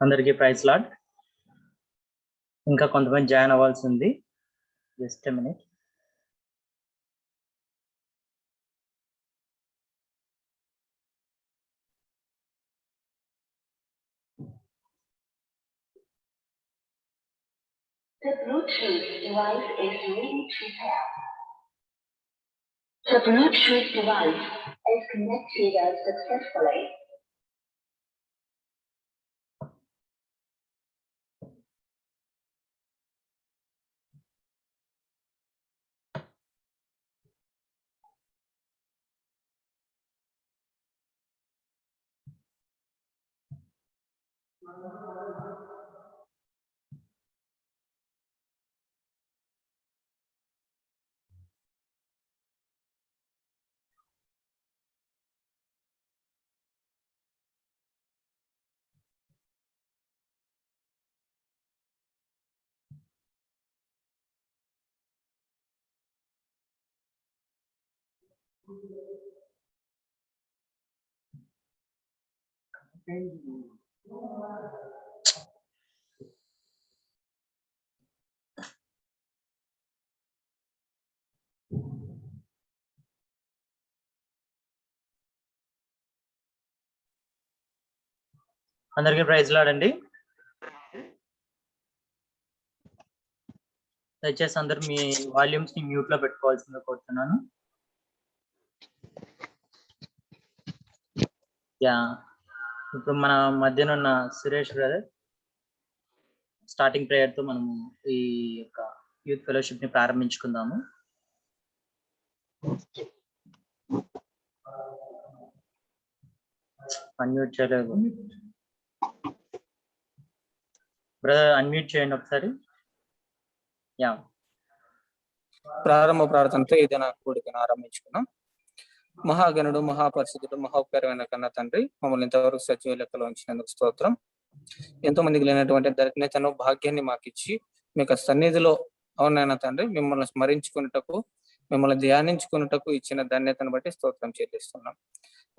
అందరికీ praise lord. ఇంకా కొంతమంది జాయిన్ అవ్వాల్సి ఉంది. Just a minute. The Bluetooth device is ready to pair. The Bluetooth device is connected successfully. అందరికీ praise lord అండి. దయచేసి అందరూ మీ వాల్యూమ్స్ ని మ్యూట్ లో పెట్టుకోవాల్సిందిగా కోరుతున్నాను. యా, ఇప్పుడు మన మధ్యన ఉన్న సురేష్ బ్రదర్ స్టార్టింగ్ ప్రేయర్ తో మనము ఈ యొక్క యూత్ ఫెలోషిప్ ని ప్రారంభించుకుందాము. అన్మ్యూట్ చేయలేదు బ్రదర్, అన్మ్యూట్ చేయండి ఒకసారి. యా, ప్రారంభ ప్రార్థనతో ఏదైనా కూడికను ఆరంభించుకున్నాం. మహాగణుడు, మహాపరిశుద్ధుడు, మహోపకరమైన కన్న తండ్రి, మమ్మల్ని ఇంతవరకు సజీవ లెక్కలో ఉంచినందుకు స్తోత్రం. ఎంతో మందికి లేనటువంటి ధన్యతను, భాగ్యాన్ని మాకు ఇచ్చి మీకు సన్నిధిలో అవునైనా తండ్రి మిమ్మల్ని స్మరించుకున్నటకు, మిమ్మల్ని ధ్యానించుకున్నటకు ఇచ్చిన ధన్యతను బట్టి స్తోత్రం చెల్లిస్తున్నాం.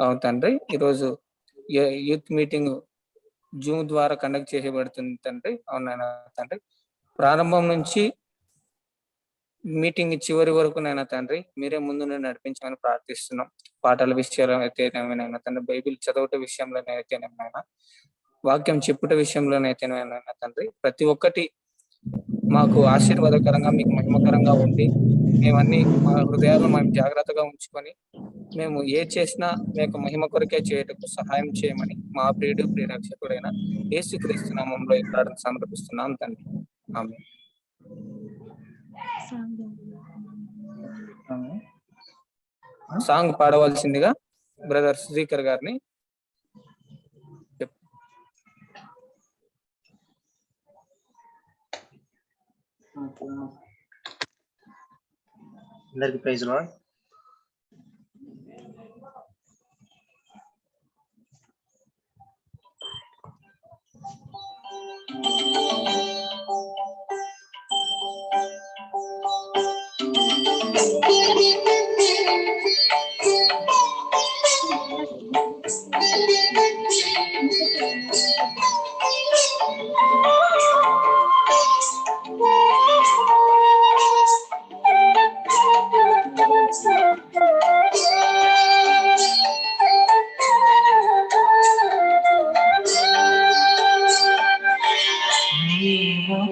అవును తండ్రి, ఈరోజు యూత్ మీటింగ్ జూమ్ ద్వారా కండక్ట్ చేయబడుతుంది తండ్రి. అవునైనా తండ్రి, ప్రారంభం నుంచి మీటింగ్ చివరి వరకు నైనా తండ్రి మీరే ముందు నడిపించమని ప్రార్థిస్తున్నాం. పాటల విషయాలు అయితేనేమైనా తండ్రి, బైబిల్ చదవట విషయంలోనైతేనేమైనా, వాక్యం చెప్పుట విషయంలోనైతేనేమైనా తండ్రి, ప్రతి ఒక్కటి మాకు ఆశీర్వాదకరంగా, మీకు మహిమకరంగా ఉండి మేమన్నీ మా హృదయాలను మేము జాగ్రత్తగా ఉంచుకొని మేము ఏ చేసినా మీకు మహిమ కొరకే చేయటకు సహాయం చేయమని మా ప్రియుడు ప్రియరక్షకుడైన యేసుక్రీస్తు నామములో ఈ ప్రార్థన సమర్పిస్తున్నాం తండ్రి. ఆమేన్. సాంగ్ పాడవలసిందిగా బ్రదర్ శ్రీకర్ గారిని అందరికీ ప్రైజ్ లార్డ్.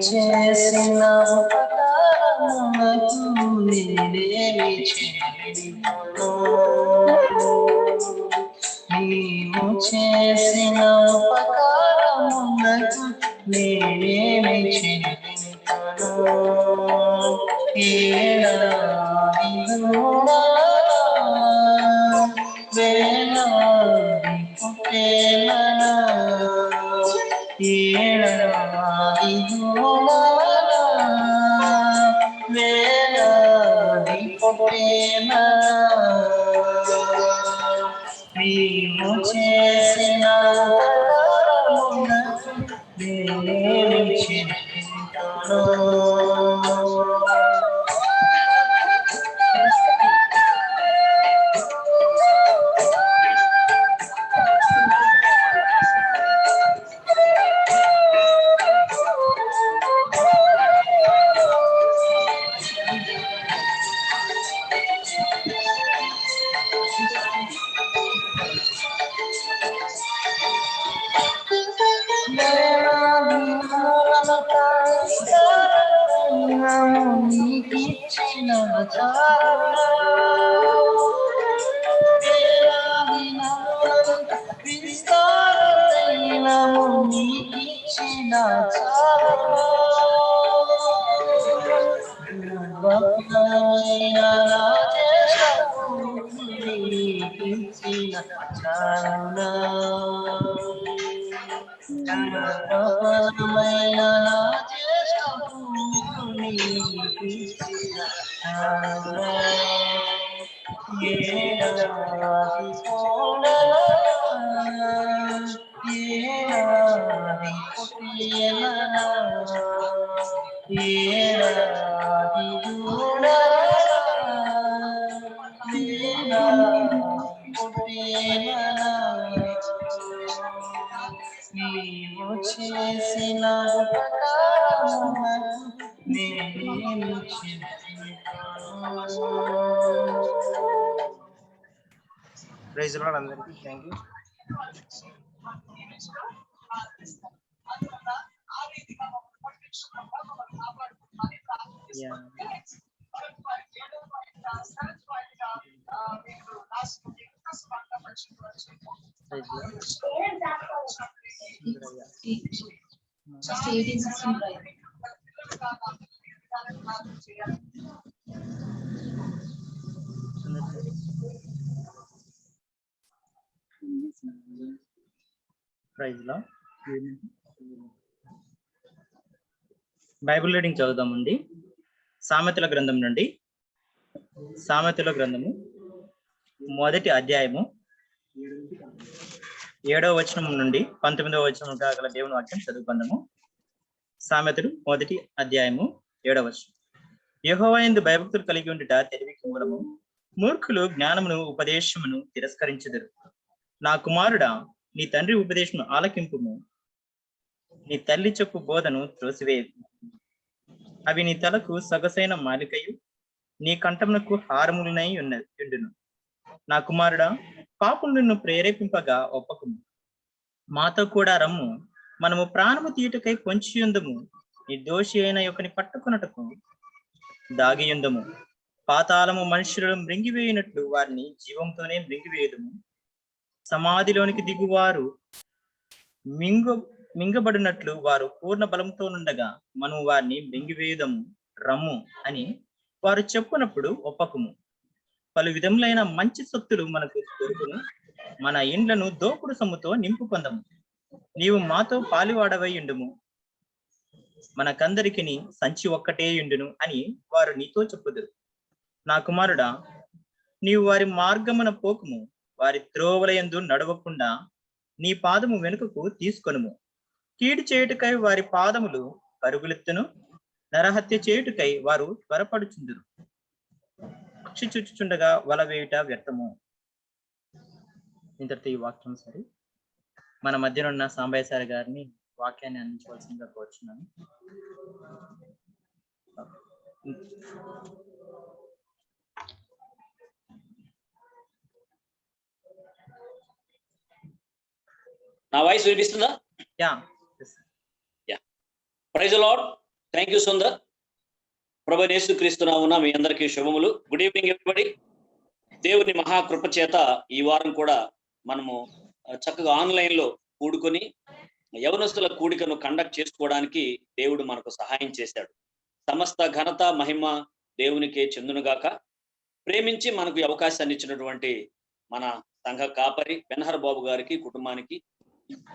చేసిన ఉపకారమునకు నేనేమి చేయను, నీవు చేసిన ఉపకారమునకు నేనేమి చేయను. ఏడాదిలోనా చేరుకుంటాను. నీకిచ్చిన విస్తారము నీకిచ్చిన చాలునా నీవు చేసిన నేను ప్రైజ్ లార్డ్ అందరికీ. Thank you. Praise Lord. Bible reading చదువుదామండి. సామెతల గ్రంథం నుండి, సామెతల గ్రంథము మొదటి అధ్యాయము 7వ వచనం నుండి 19వ వచనం గల దేవుని వాక్యం చదువుకుందాము. సామెతలు మొదటి అధ్యాయము 7వ వచనం. యెహోవా యందు భయభక్తులు కలిగి ఉండుట తెలివికి మూలము, మూర్ఖులు జ్ఞానమును ఉపదేశమును తిరస్కరించెదరు. నా కుమారుడా, నీ తండ్రి ఉపదేశమును ఆలకింపుము, నీ తల్లి చెప్పు బోధను త్రోసివేయదు. అవి నీ తలకు సొగసైన మాలికయు, నీ కంఠమునకు హారములనై ఉండును. నా కుమారుడా, పాపులు నిన్ను ప్రేరేపింపగా ఒప్పకుము. మాతో కూడా రమ్ము, మనము ప్రాణము తీయుటకై పొంచియుందము. నిర్దోషి అయిన యొక్కని పట్టుకున్నటకు దాగియుందము. పాతాళము మనుషులను మృంగివేయునట్లు వారిని జీవంతోనే మృంగివేయుదము. సమాధిలోనికి దిగువారు మింగబడినట్లు వారు పూర్ణ బలంతో నుండగా మనము వారిని మృంగివేయుదము. రమ్ము అని వారు చెప్పునప్పుడు ఒప్పకుము. పలు విధములైన మంచి సొత్తులు మనకు దొరుకును. మన ఇండ్లను దోపుడు సొమ్ముతో నింపుకొందము. నీవు మాతో పాలివాడవై ఉండుము, మనకందరికి సంచి ఒక్కటే ఉండును అని వారు నీతో చెప్పుదురు. నా కుమారుడా, నీవు వారి మార్గమున పోకుము. వారి త్రోవల యందు నడవకుండా నీ పాదము వెనుకకు తీసుకొనుము. కీడు చేయుటకై వారి పాదములు పరుగులెత్తును, నరహత్య చేయుటకై వారు త్వరపడుచుందురు. పక్షి చుచ్చుచుండగా వల వేయుట వ్యర్థము. ఇంతటితో ఈ వాక్యం సరి. మన మధ్యనున్న సాంబయ్య సార్ గారిని వాక్యాన్ని అందించవలసిందిగా కోరుచున్నాను. నా వాయిస్ వినిపిస్తుందా? Praise the Lord. Thank you Sundar. ప్రభువైన యేసుక్రీస్తు నామమున మీ అందరికీ శుభములు. Good evening everybody. దేవుని మహాకృప చేత ఈ వారం కూడా మనము చక్కగా ఆన్లైన్ లో కూడుకొని యవనస్తుల కూడికను కండక్ట్ చేసుకోవడానికి దేవుడు మనకు సహాయం చేశాడు. సమస్త ఘనత మహిమ దేవునికే చెందునుగాక. ప్రేమించి మనకు అవకాశాన్ని ఇచ్చినటువంటి మన సంఘ కాపరి బెన్హర్ బాబు గారికి, కుటుంబానికి,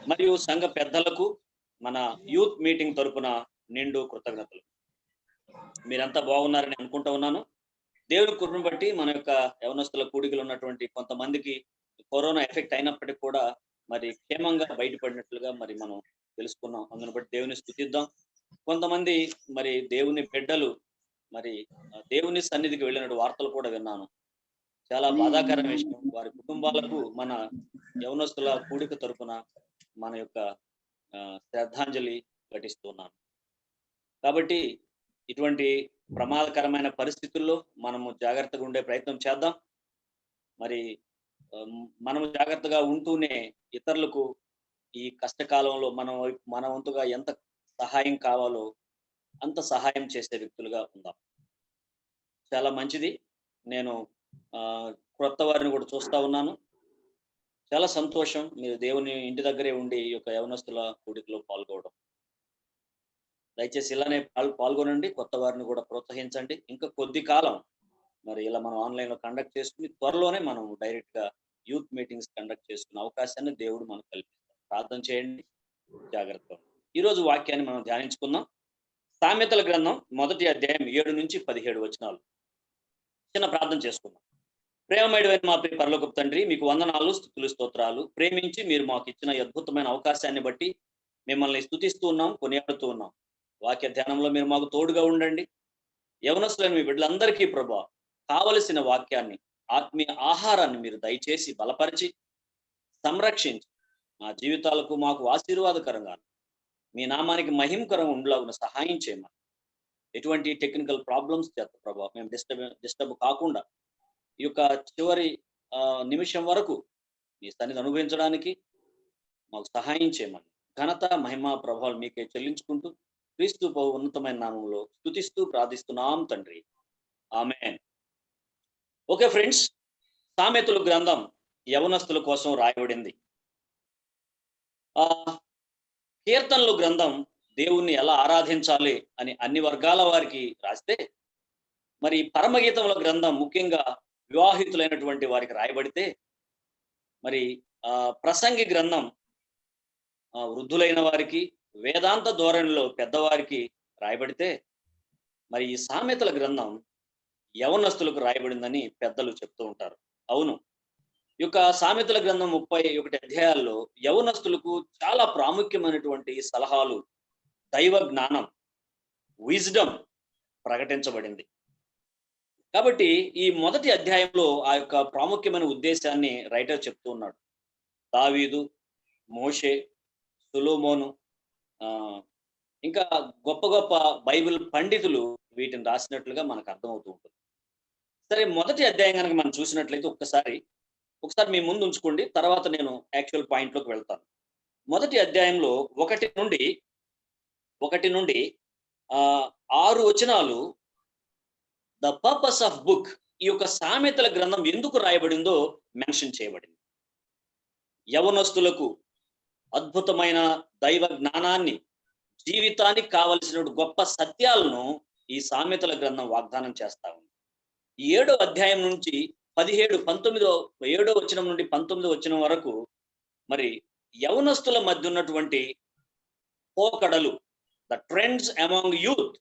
మరియు సంఘ పెద్దలకు మన యూత్ మీటింగ్ తరపున నిండు కృతజ్ఞతలు. మీరంతా బాగున్నారని అనుకుంటా ఉన్నాను. దేవుడి కృపను బట్టి మన యొక్క యవనస్తుల కూడికలు ఉన్నటువంటి కొంతమందికి కరోనా ఎఫెక్ట్ అయినప్పటికీ కూడా మరి క్షేమంగా బయటపడినట్లుగా మరి మనం తెలుసుకున్నాం. అందుని బట్టి దేవుని స్తుతిద్దాం. కొంతమంది మరి దేవుని బిడ్డలు మరి దేవుని సన్నిధికి వెళ్ళిన వార్తలు కూడా విన్నాను. చాలా బాధాకరమైన విషయం. వారి కుటుంబాలకు మన యవనస్తుల కూడిక తరపున మన యొక్క శ్రద్ధాంజలి ఘటిస్తున్నాను. కాబట్టి ఇటువంటి ప్రమాదకరమైన పరిస్థితుల్లో మనము జాగ్రత్తగా ఉండే ప్రయత్నం చేద్దాం. మరి మనము జాగ్రత్తగా ఉంటూనే ఇతరులకు ఈ కష్టకాలంలో మన వంతుగా ఎంత సహాయం కావాలో అంత సహాయం చేసే వ్యక్తులుగా ఉందాం. చాలా మంచిది. నేను క్రొత్త వారిని కూడా చూస్తా ఉన్నాను. చాలా సంతోషం మీరు దేవుని ఇంటి దగ్గరే ఉండి ఈ యొక్క యవనస్తుల కూడికలో పాల్గొనడం. దయచేసి ఇలానే పాల్గొనండి. కొత్త వారిని కూడా ప్రోత్సహించండి. ఇంకా కొద్ది కాలం మరి ఇలా మనం ఆన్లైన్ లో కండక్ట్ చేసుకుని త్వరలోనే మనం డైరెక్ట్ గా యూత్ మీటింగ్స్ కండక్ట్ చేసుకునే అవకాశాన్ని దేవుడు మనకు కల్పిస్తాం. ప్రార్థన చేయండి. జాగ్రత్త. ఈరోజు వాక్యాన్ని మనం ధ్యానించుకుందాం. సామెతల గ్రంథం 1వ అధ్యాయం 7 నుంచి 17 వచనాలు. చిన్న ప్రార్థన చేసుకుందాం. ప్రేమమయుడైన మా ప్రియ పరలోకపు తండ్రి, మీకు వందనాలు, స్తుతులు, స్తోత్రాలు. ప్రేమించి మీరు మాకు ఇచ్చిన అద్భుతమైన అవకాశాన్ని బట్టి మిమ్మల్ని స్తుతిస్తూ ఉన్నాం, కొనియాడుతూ ఉన్నాం. వాక్య ధ్యానంలో మీరు మాకు తోడుగా ఉండండి. యవనస్తులైన మీ బిడ్డలందరికీ ప్రభువా కావలసిన వాక్యాన్ని, ఆత్మీయ ఆహారాన్ని మీరు దయచేసి బలపరిచి సంరక్షించి మా జీవితాలకు మాకు ఆశీర్వాదకరంగా మీ నామానికి మహిమకరంగా ఉండలాగున సహాయం చేయమని. ఎటువంటి టెక్నికల్ ప్రాబ్లమ్స్ చేత ప్రభావ మేము డిస్టర్బ్ కాకుండా ఈ యొక్క చివరి నిమిషం వరకు మీ సన్నిధి అనుభవించడానికి మాకు సహాయం చేయమని. ఘనత, మహిమ, ప్రభావాలు మీకే చెల్లించుకుంటూ క్రీస్తు ఉన్నతమైన నామంలో స్తుతిస్తూ ప్రార్థిస్తున్నాం తండ్రి. ఆమేన్. ఓకే ఫ్రెండ్స్, సామెతల గ్రంథం యవనస్తుల కోసం రాయబడింది. కీర్తనల గ్రంథం దేవుణ్ణి ఎలా ఆరాధించాలి అని అన్ని వర్గాల వారికి రాస్తే, మరి పరమగీతముల గ్రంథం ముఖ్యంగా వివాహితులైనటువంటి వారికి రాయబడితే, మరి ప్రసంగి గ్రంథం వృద్ధులైన వారికి, వేదాంత ధోరణిలో పెద్దవారికి రాయబడితే, మరి ఈ సామెతల గ్రంథం యవనస్తులకు రాయబడిందని పెద్దలు చెప్తూ ఉంటారు. అవును, ఈ యొక్క సామెతల గ్రంథం 31 అధ్యాయాల్లో యవనస్తులకు చాలా ప్రాముఖ్యమైనటువంటి సలహాలు, దైవ జ్ఞానం, విజ్డమ్ ప్రకటించబడింది. కాబట్టి ఈ మొదటి అధ్యాయంలో ఆ యొక్క ప్రాముఖ్యమైన ఉద్దేశాన్ని రైటర్ చెప్తూ ఉన్నాడు. దావీదు, మోషే, సొలొమోను, ఇంకా గొప్ప గొప్ప బైబిల్ పండితులు వీటిని రాసినట్లుగా మనకు అర్థమవుతూ ఉంటుంది. సరే, మొదటి అధ్యాయం కనుక మనం చూసినట్లయితే ఒకసారి మీ ముందు ఉంచుకోండి. తర్వాత నేను యాక్చువల్ పాయింట్లోకి వెళ్తాను. మొదటి అధ్యాయంలో 1 నుండి 6 వచనాలు ద పర్పస్ ఆఫ్ బుక్, ఈ యొక్క సామెతల గ్రంథం ఎందుకు రాయబడిందో మెన్షన్ చేయబడింది. యవనస్తులకు అద్భుతమైన దైవ జ్ఞానాన్ని, జీవితానికి కావలసిన గొప్ప సత్యాలను ఈ సామెతల గ్రంథం వాగ్దానం చేస్తా ఉంది. ఈ 7వ అధ్యాయం నుంచి 7వ వచనం నుండి 19వ వచనం వరకు మరి యవనస్తుల మధ్య ఉన్నటువంటి పోకడలు, ద ట్రెండ్స్ అమాంగ్ యూత్,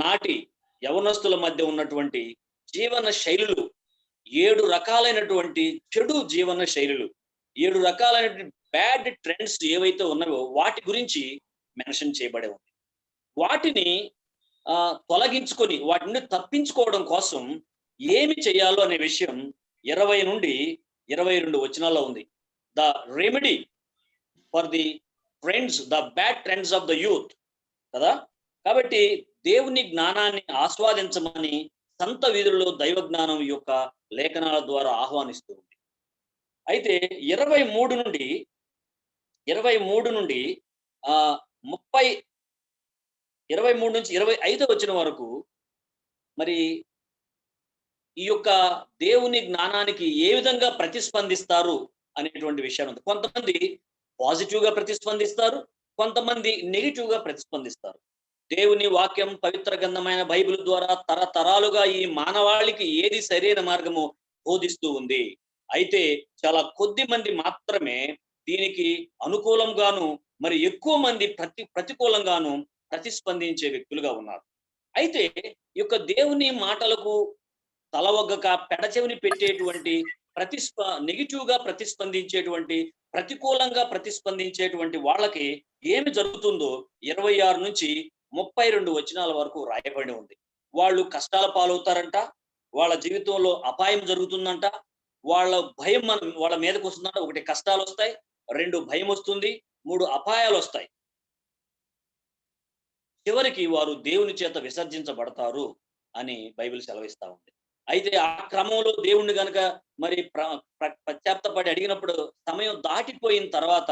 నాటి యవనస్తుల మధ్య ఉన్నటువంటి జీవన శైలులు, 7 రకాలైనటువంటి చెడు జీవన శైలులు, 7 రకాలైనటువంటి బ్యాడ్ ట్రెండ్స్ ఏవైతే ఉన్నాయో వాటి గురించి మెన్షన్ చేయబడి ఉంది. వాటిని తొలగించుకొని వాటి నుండి తప్పించుకోవడం కోసం ఏమి చేయాలో అనే విషయం 20 నుండి 22 వచనాల్లో ఉంది. The remedy for the trends, the bad trends of the youth కదా. కాబట్టి దేవుని జ్ఞానాన్ని ఆస్వాదించమని సంత వీధుల్లో దైవ జ్ఞానం యొక్క లేఖనాల ద్వారా ఆహ్వానిస్తూ ఉంది. అయితే 23 నుండి 23 నుంచి 25 వచనం వరకు మరి ఈ యొక్క దేవుని జ్ఞానానికి ఏ విధంగా ప్రతిస్పందిస్తారు అనేటువంటి విషయం ఉంది. కొంతమంది పాజిటివ్ గా ప్రతిస్పందిస్తారు, కొంతమంది నెగిటివ్ గా ప్రతిస్పందిస్తారు. దేవుని వాక్యం, పవిత్ర గ్రంథమైన బైబిల్ ద్వారా తరతరాలుగా ఈ మానవాళికి ఏది సరైన మార్గము బోధిస్తూ ఉంది. అయితే చాలా కొద్ది మంది మాత్రమే దీనికి అనుకూలంగాను, మరి ఎక్కువ మంది ప్రతికూలంగాను ప్రతిస్పందించే వ్యక్తులుగా ఉన్నారు. అయితే ఈ యొక్క దేవుని మాటలకు తలవగ్గక పెడచెవిని పెట్టేటువంటి నెగిటివ్ గా ప్రతిస్పందించేటువంటి, ప్రతికూలంగా ప్రతిస్పందించేటువంటి వాళ్ళకి ఏమి జరుగుతుందో 26 నుంచి 32 వచనాల వరకు రాయబడి ఉంది. వాళ్ళు కష్టాల పాలవుతారంట, వాళ్ళ జీవితంలో అపాయం జరుగుతుందంట, వాళ్ళ భయం వాళ్ళ మీదకి వస్తుందంట. 1 కష్టాలు వస్తాయి, 2 భయం వస్తుంది, 3 అపాయాలు వస్తాయి. చివరికి వారు దేవుని చేత విసర్జించబడతారు అని బైబిల్ సెలవిస్తా ఉంది. అయితే ఆ క్రమంలో దేవుణ్ణి గనక మరి పశ్చాత్తపడి అడిగినప్పుడు సమయం దాటిపోయిన తర్వాత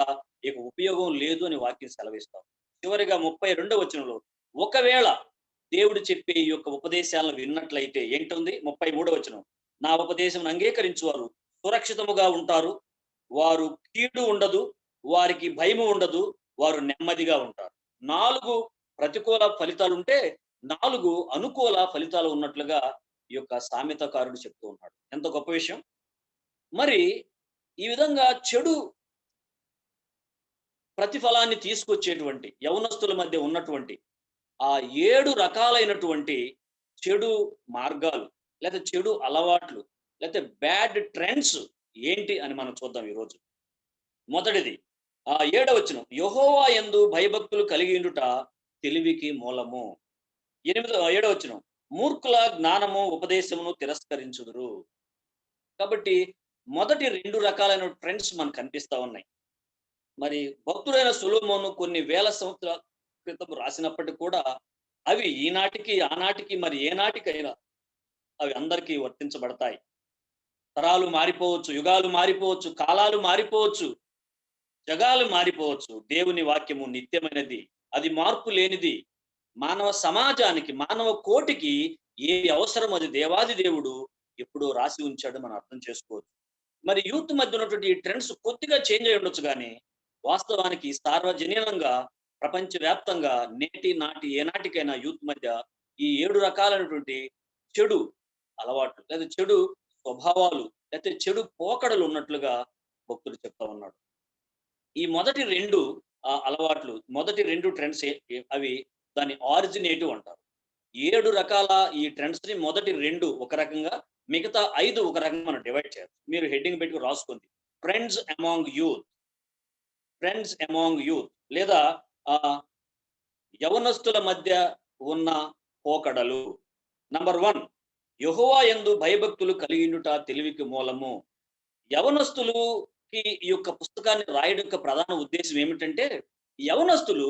ఇక ఉపయోగం లేదు అని వాక్యం సెలవిస్తాం. చివరిగా 32వ వచనంలో ఒకవేళ దేవుడు చెప్పే ఈ యొక్క ఉపదేశాలను విన్నట్లయితే ఏంటుంది? 33వ వచనం, నా ఉపదేశం అంగీకరించువారు సురక్షితముగా ఉంటారు, వారు కీడు ఉండదు, వారికి భయము ఉండదు, వారు నెమ్మదిగా ఉంటారు. 4 ప్రతికూల ఫలితాలు ఉంటే 4 అనుకూల ఫలితాలు ఉన్నట్లుగా ఈ యొక్క సామెతకారుడు చెప్తూ ఉన్నాడు. ఎంత గొప్ప విషయం! మరి ఈ విధంగా చెడు ప్రతిఫలాన్ని తీసుకొచ్చేటువంటి యవనస్తుల మధ్య ఉన్నటువంటి ఆ 7 రకాలైనటువంటి చెడు మార్గాలు, లేదా చెడు అలవాట్లు, లేకపోతే బ్యాడ్ ట్రెండ్స్ ఏంటి అని మనం చూద్దాం ఈరోజు. మొదటిది 7వ వచనం, యెహోవా యందు భయభక్తులు కలిగి ఉండుట తెలివికి మూలము. 7వ వచనం, మూర్ఖుల జ్ఞానము ఉపదేశమును తిరస్కరించుదురు. కాబట్టి మొదటి 2 రకాలైన ట్రెండ్స్ మనకు కనిపిస్తా ఉన్నాయి. మరి భక్తుడైన సొలొమోను కొన్ని వేల సంవత్సరాల క్రితం రాసినప్పటికీ కూడా అవి ఈనాటికి ఆనాటికి మరి ఏనాటికైనా అవి అందరికీ వర్తించబడతాయి. తరాలు మారిపోవచ్చు, యుగాలు మారిపోవచ్చు, కాలాలు మారిపోవచ్చు, జగాలు మారిపోవచ్చు. దేవుని వాక్యము నిత్యమైనది, అది మార్పు లేనిది. మానవ సమాజానికి, మానవ కోటికి ఏ అవసరం అది దేవాది దేవుడు ఎప్పుడో రాసి ఉంచాడు మనం అర్థం చేసుకోవచ్చు. మరి యూత్ మధ్య ఉన్నటువంటి ఈ ట్రెండ్స్ కొద్దిగా చేంజ్ అయి ఉండొచ్చు, కానీ వాస్తవానికి సార్వజనీనంగా ప్రపంచవ్యాప్తంగా నేటి నాటి ఏనాటికైనా యూత్ మధ్య ఈ 7 రకాలైనటువంటి చెడు అలవాట్లు, లేదా చెడు స్వభావాలు, లేకపోతే చెడు పోకడలు ఉన్నట్లుగా భక్తుడు చెప్తా ఉన్నాడు. ఈ మొదటి 2 అలవాట్లు, మొదటి 2 ట్రెండ్స్ అవి దాన్ని ఆరిజినేటివ్ అంటారు. 7 రకాల ఈ ట్రెండ్స్ ని మొదటి 2 ఒక రకంగా, మిగతా 5 ఒక రకంగా మనం డివైడ్ చేయాలి. మీరు హెడ్డింగ్ పెట్టుకుని రాసుకోండి, trends among youth, trends among youth, లేదా యవనస్తుల మధ్య ఉన్న పోకడలు. నంబర్ 1, యెహోవా యందు భయభక్తులు కలిగియుండుట తెలివికి మూలము. యవనస్తులుకి ఈ యొక్క పుస్తకాన్ని రాయడం యొక్క ప్రధాన ఉద్దేశం ఏమిటంటే, యవనస్తులు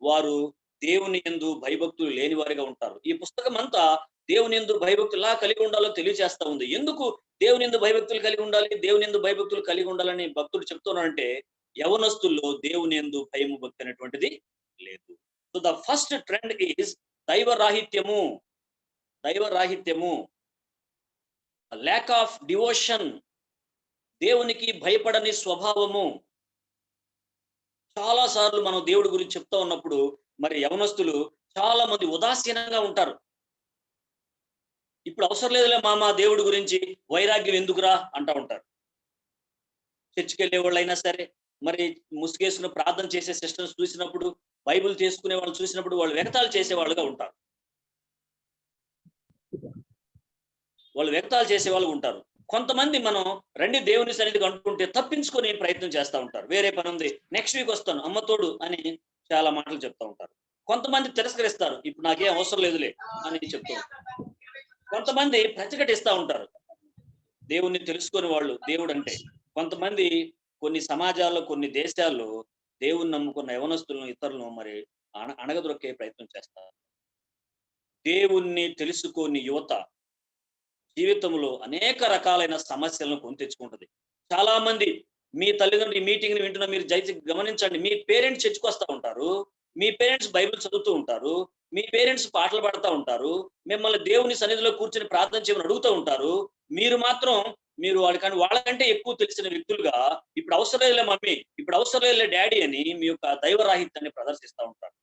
వారు దేవుని యందు భయభక్తులు లేని వారిగా ఉంటారు. ఈ పుస్తకం అంతా దేవుని యందు భయభక్తులు ఎలా కలిగి ఉండాలో తెలియజేస్తా ఉంది. ఎందుకు దేవుని యందు భయభక్తులు కలిగి ఉండాలి, దేవుని యందు భయభక్తులు కలిగి ఉండాలని భక్తుడు చెప్తున్నాడంటే, యవనస్తుల్లో దేవుని యందు భయము భక్తి అనేటువంటిది లేదు. So the first trend is దైవరాహిత్యము. దైవరాహిత్యము, ల్యాక్ ఆఫ్ డివోషన్, దేవునికి భయపడని స్వభావము. చాలా సార్లు మనం దేవుడి గురించి చెప్తా ఉన్నప్పుడు మరి యవనస్తులు చాలా మంది ఉదాసీనంగా ఉంటారు. ఇప్పుడు అవసరం లేదులే మామ దేవుడి గురించి, వైరాగ్యం ఎందుకురా అంటా ఉంటారు. చర్చికి వెళ్ళే వాళ్ళు అయినా సరే, మరి ముసుగేసుకుని ప్రార్థన చేసే సిస్టర్స్ చూసినప్పుడు, బైబిల్ చేసుకునే వాళ్ళు చూసినప్పుడు వాళ్ళు వెగతాలు చేసేవాళ్ళుగా ఉంటారు. వాళ్ళు వెగతాలు చేసే వాళ్ళు ఉంటారు. కొంతమంది మనం రండి దేవుని సన్నిధికి అనుకుంటే తప్పించుకొని ప్రయత్నం చేస్తూ ఉంటారు. వేరే పని ఉంది, నెక్స్ట్ వీక్ వస్తాను అమ్మతోడు అని చాలా మాటలు చెప్తా ఉంటారు. కొంతమంది తిరస్కరిస్తారు, ఇప్పుడు నాకేం అవసరం లేదులే అని చెప్తూ ఉంటారు. కొంతమంది ప్రతిఘటిస్తూ ఉంటారు దేవుణ్ణి తెలుసుకొని వాళ్ళు, దేవుడు అంటే. కొంతమంది కొన్ని సమాజాల్లో, కొన్ని దేశాల్లో దేవుణ్ణి నమ్ముకున్న యవనస్తులను, ఇతరులను మరి అణగదొక్కే ప్రయత్నం చేస్తారు. దేవుణ్ణి తెలుసుకొని యువత జీవితంలో అనేక రకాలైన సమస్యలను కొని తెచ్చుకుంటుంది. చాలా మంది మీ తల్లిదండ్రులు ఈ మీటింగ్ ని వింటున్న మీరు గమనించండి, మీ పేరెంట్స్ చర్చికి వస్తూ ఉంటారు, మీ పేరెంట్స్ బైబిల్ చదువుతూ ఉంటారు, మీ పేరెంట్స్ పాటలు పాడుతూ ఉంటారు, మిమ్మల్ని దేవుని సన్నిధిలో కూర్చొని ప్రార్థన చేయమని అడుగుతూ ఉంటారు. మీరు మాత్రం వాళ్ళకంటే ఎక్కువ తెలిసిన వ్యక్తులుగా, ఇప్పుడు అవసరం లేదులే మమ్మీ, ఇప్పుడు అవసరం లేదులే డాడీ అని మీ యొక్క దైవరాహిత్యాన్ని ప్రదర్శిస్తూ ఉంటారు.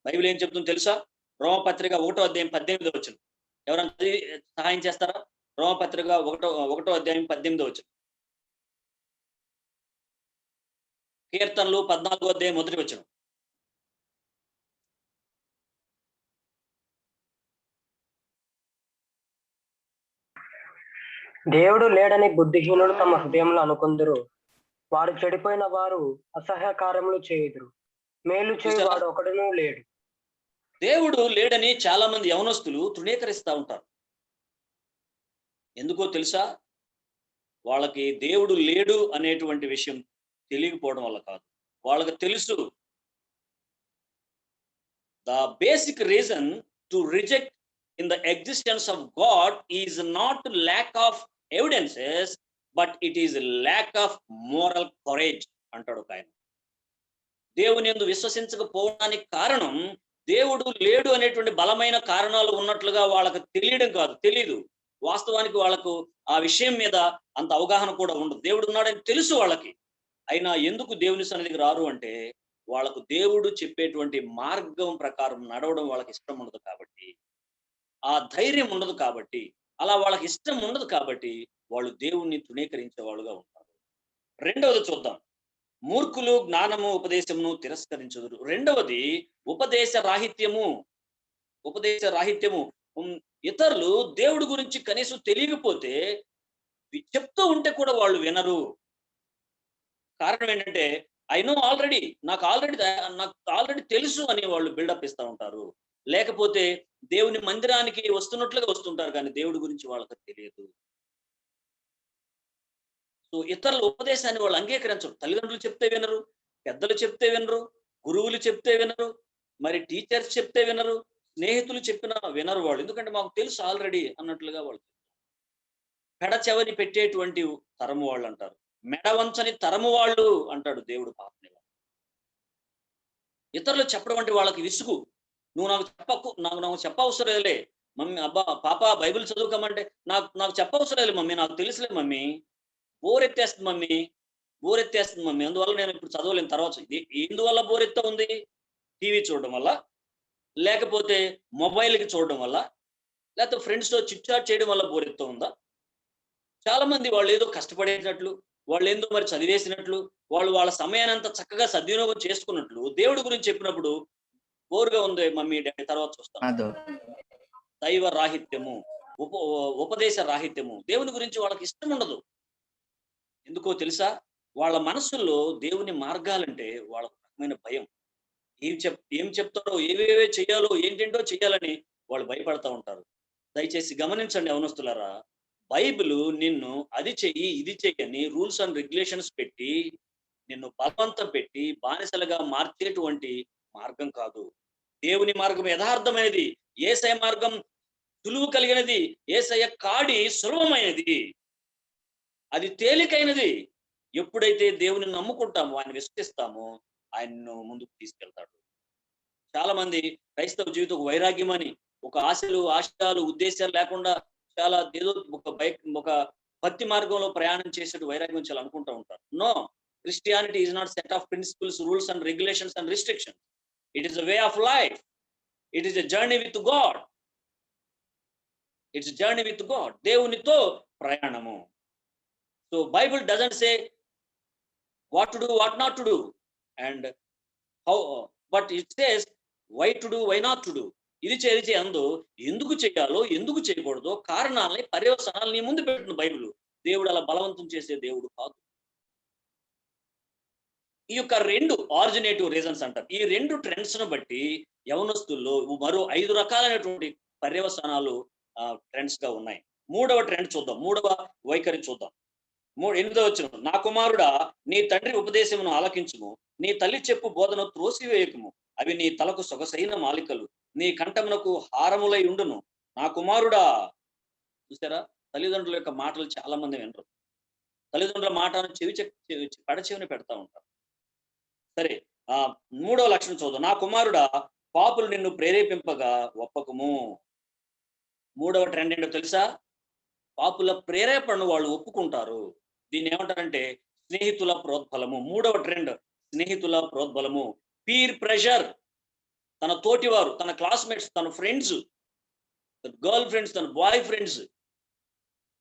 బైబిల్ ఏం చెప్తుందో తెలుసా? రోమపత్రిక 1వ అధ్యాయం 18వ వచనం. ఎవరైనా సహాయం చేస్తారా? రోమపత్రిక 1వ అధ్యాయం 18వ వచనం. కీర్తనలు 14వ అధ్యాయం 1వ వచనం. దేవుడు లేడని బుద్ధిహీనులు తమ హృదయంలో అనుకుందరు, వారు చెడిపోయిన వారు అసహ్య కార్యములు చేయుదురు. మేలు చేయవాడు ఒకడును లేడు. దేవుడు లేడని చాలా మంది యవనస్తులు తృణీకరిస్తా ఉంటారు. ఎందుకో తెలుసా? వాళ్ళకి దేవుడు లేడు అనేటువంటి విషయం తెలియకపోవడం వల్ల కాదు. వాళ్ళకి తెలుసు. The basic reason to reject in the existence of God is not lack of evidences, but it is lack of moral courage అంటాడు ఒక ఆయన. దేవుని యందు విశ్వసించకపోవడానికి కారణం దేవుడు లేడు అనేటువంటి బలమైన కారణాలు ఉన్నట్లుగా వాళ్ళకు తెలియడం కాదు, తెలీదు. వాస్తవానికి వాళ్ళకు ఆ విషయం మీద అంత అవగాహన కూడా ఉండదు. దేవుడు ఉన్నాడని తెలుసు వాళ్ళకి. అయినా ఎందుకు దేవుని సన్నిధికి రారు అంటే వాళ్ళకు దేవుడు చెప్పేటువంటి మార్గం ప్రకారం నడవడం వాళ్ళకి ఇష్టం ఉండదు కాబట్టి, ఆ ధైర్యం ఉండదు కాబట్టి, అలా వాళ్ళకి ఇష్టం ఉండదు కాబట్టి వాళ్ళు దేవుణ్ణి తృణీకరించే వాళ్ళుగా ఉంటారు. రెండవది చూద్దాం. మూర్ఖులు జ్ఞానము ఉపదేశమును తిరస్కరించుదురు. రెండవది ఉపదేశ రాహిత్యము. ఉపదేశ రాహిత్యము. ఇతరులు దేవుడి గురించి కనీసం తెలియకపోతే చెప్తూ ఉంటే కూడా వాళ్ళు వినరు. కారణం ఏంటంటే నాకు ఆల్రెడీ తెలుసు అని వాళ్ళు బిల్డప్ ఇస్తూ ఉంటారు. లేకపోతే దేవుని మందిరానికి వస్తున్నట్లుగా వస్తుంటారు కానీ దేవుడి గురించి వాళ్ళకి తెలియదు. సో ఇతరుల ఉపదేశాన్ని వాళ్ళు అంగీకరించరు. తల్లిదండ్రులు చెప్తే వినరు, పెద్దలు చెప్తే వినరు, గురువులు చెప్తే వినరు, మరి టీచర్స్ చెప్తే వినరు, స్నేహితులు చెప్పినా వినరు వాళ్ళు. ఎందుకంటే మాకు తెలుసు ఆల్రెడీ అన్నట్లుగా వాళ్ళు. పెడచెవని పెట్టేటువంటి తరము వాళ్ళు అంటారు. మెడవంచని తరము వాళ్ళు అంటాడు దేవుడు పాపని. ఇతరులు చెప్పడం అంటే వాళ్ళకి విసుగు. నువ్వు నాకు చెప్పవసరం లే మమ్మీ, అబ్బా పాప బైబిల్ చదువుకోమంటే నాకు చెప్పవసరం లేదు మమ్మీ, నాకు తెలుసులే మమ్మీ, బోరెత్తేస్తుంది మమ్మీ, అందువల్ల నేను ఇప్పుడు చదవలేను. తర్వాత ఎందువల్ల బోరెత్త ఉంది? టీవీ చూడడం వల్ల, లేకపోతే మొబైల్కి చూడడం వల్ల, లేకపోతే ఫ్రెండ్స్తో చిట్ చాట్ చేయడం వల్ల బోరెత్త ఉందా? చాలా మంది వాళ్ళు ఏదో కష్టపడేటట్లు, వాళ్ళు ఏందో మరి చదివేసినట్లు, వాళ్ళు వాళ్ళ సమయాన్ని అంతా చక్కగా సద్వినియోగం చేసుకున్నట్లు దేవుడి గురించి చెప్పినప్పుడు బోరుగా ఉంది మమ్మీ డాడీ, తర్వాత చూస్తాను. దైవ రాహిత్యము, ఉపదేశ రాహిత్యము. దేవుని గురించి వాళ్ళకి ఇష్టం ఉండదు. ఎందుకో తెలుసా? వాళ్ళ మనస్సుల్లో దేవుని మార్గాలంటే వాళ్ళకు రకమైన భయం. ఏం చెప్తారో, ఏవేవే చెయ్యాలో, ఏంటేంటో చెయ్యాలని వాళ్ళు భయపడతా ఉంటారు. దయచేసి గమనించండి యవనస్తులారా, బైబిల్ నిన్ను అది చెయ్యి ఇది చెయ్యని రూల్స్ అండ్ రెగ్యులేషన్స్ పెట్టి నిన్ను బలవంతం పెట్టి బానిసలుగా మార్చేటువంటి మార్గం కాదు. దేవుని మార్గం యథార్థమైనది, యేసయ్య మార్గం సులువు కలిగినది, యేసయ్య కాడి సులభమైనది, అది తేలికైనది. ఎప్పుడైతే దేవుని నమ్ముకుంటామో, ఆయన విశ్వసిస్తామో, ఆయన్ను ముందుకు తీసుకెళ్తాడు. చాలా మంది క్రైస్తవ జీవితం వైరాగ్యం అని, ఒక ఆశయాలు ఉద్దేశాలు లేకుండా చాలా ఏదో ఒక భక్తి మార్గంలో ప్రయాణం చేసేటు వైరాగ్యం చాలా అనుకుంటూ ఉంటారు. No, Christianity is not set of principles, rules and regulations and restrictions. It is a way of life. It is a journey with God. It's journey with God. దేవునితో ప్రయాణము. So Bible doesn't say what to do, what not to do, and how, but it says why to do, why not to do. ఇది చేసి అందు ఎందుకు చేయాలో ఎందుకు చేయకూడదో కారణాలని, పర్యవసానాలని ముందు పెట్టిన బైబిల్. దేవుడు అలా బలవంతం చేసే దేవుడు కాదు. ఈ యొక్క రెండు ఆరిజినేటివ్ రీజన్స్ అంటారు. ఈ రెండు ట్రెండ్స్ ను బట్టి యవనస్తుల్లో మరో 5 రకాలైనటువంటి పర్యవసానాలు ట్రెండ్స్ గా ఉన్నాయి. మూడవ ట్రెండ్ చూద్దాం, మూడవ వైఖరి చూద్దాం. 8వ వచనం, నా కుమారుడా నీ తండ్రి ఉపదేశమును ఆలకించుము, నీ తల్లి చెప్పు బోధను త్రోసివేయకుము, అవి నీ తలకు సొగసైన మాలికలు, నీ కంఠమునకు హారములై ఉండును. నా కుమారుడా. చూసారా, తల్లిదండ్రుల యొక్క మాటలు చాలా మంది వినరు. తల్లిదండ్రుల మాటను పెడచెవిని పెడతా ఉంటారు. సరే, 3వ లక్షణం చూద్దాం. నా కుమారుడా పాపులు నిన్ను ప్రేరేపింపగా ఒప్పకము. 3వ ట్రెండ్ ఏంటో తెలుసా? పాపుల ప్రేరేపణను వాళ్ళు ఒప్పుకుంటారు. దీన్ని ఏమంటారంటే స్నేహితుల ప్రోద్బలము. 3వ ట్రెండ్ స్నేహితుల ప్రోద్బలము. Peer pressure. తన తోటివారు, తన క్లాస్మేట్స్, తన ఫ్రెండ్స్, తన గర్ల్ ఫ్రెండ్స్, తన బాయ్ ఫ్రెండ్స్,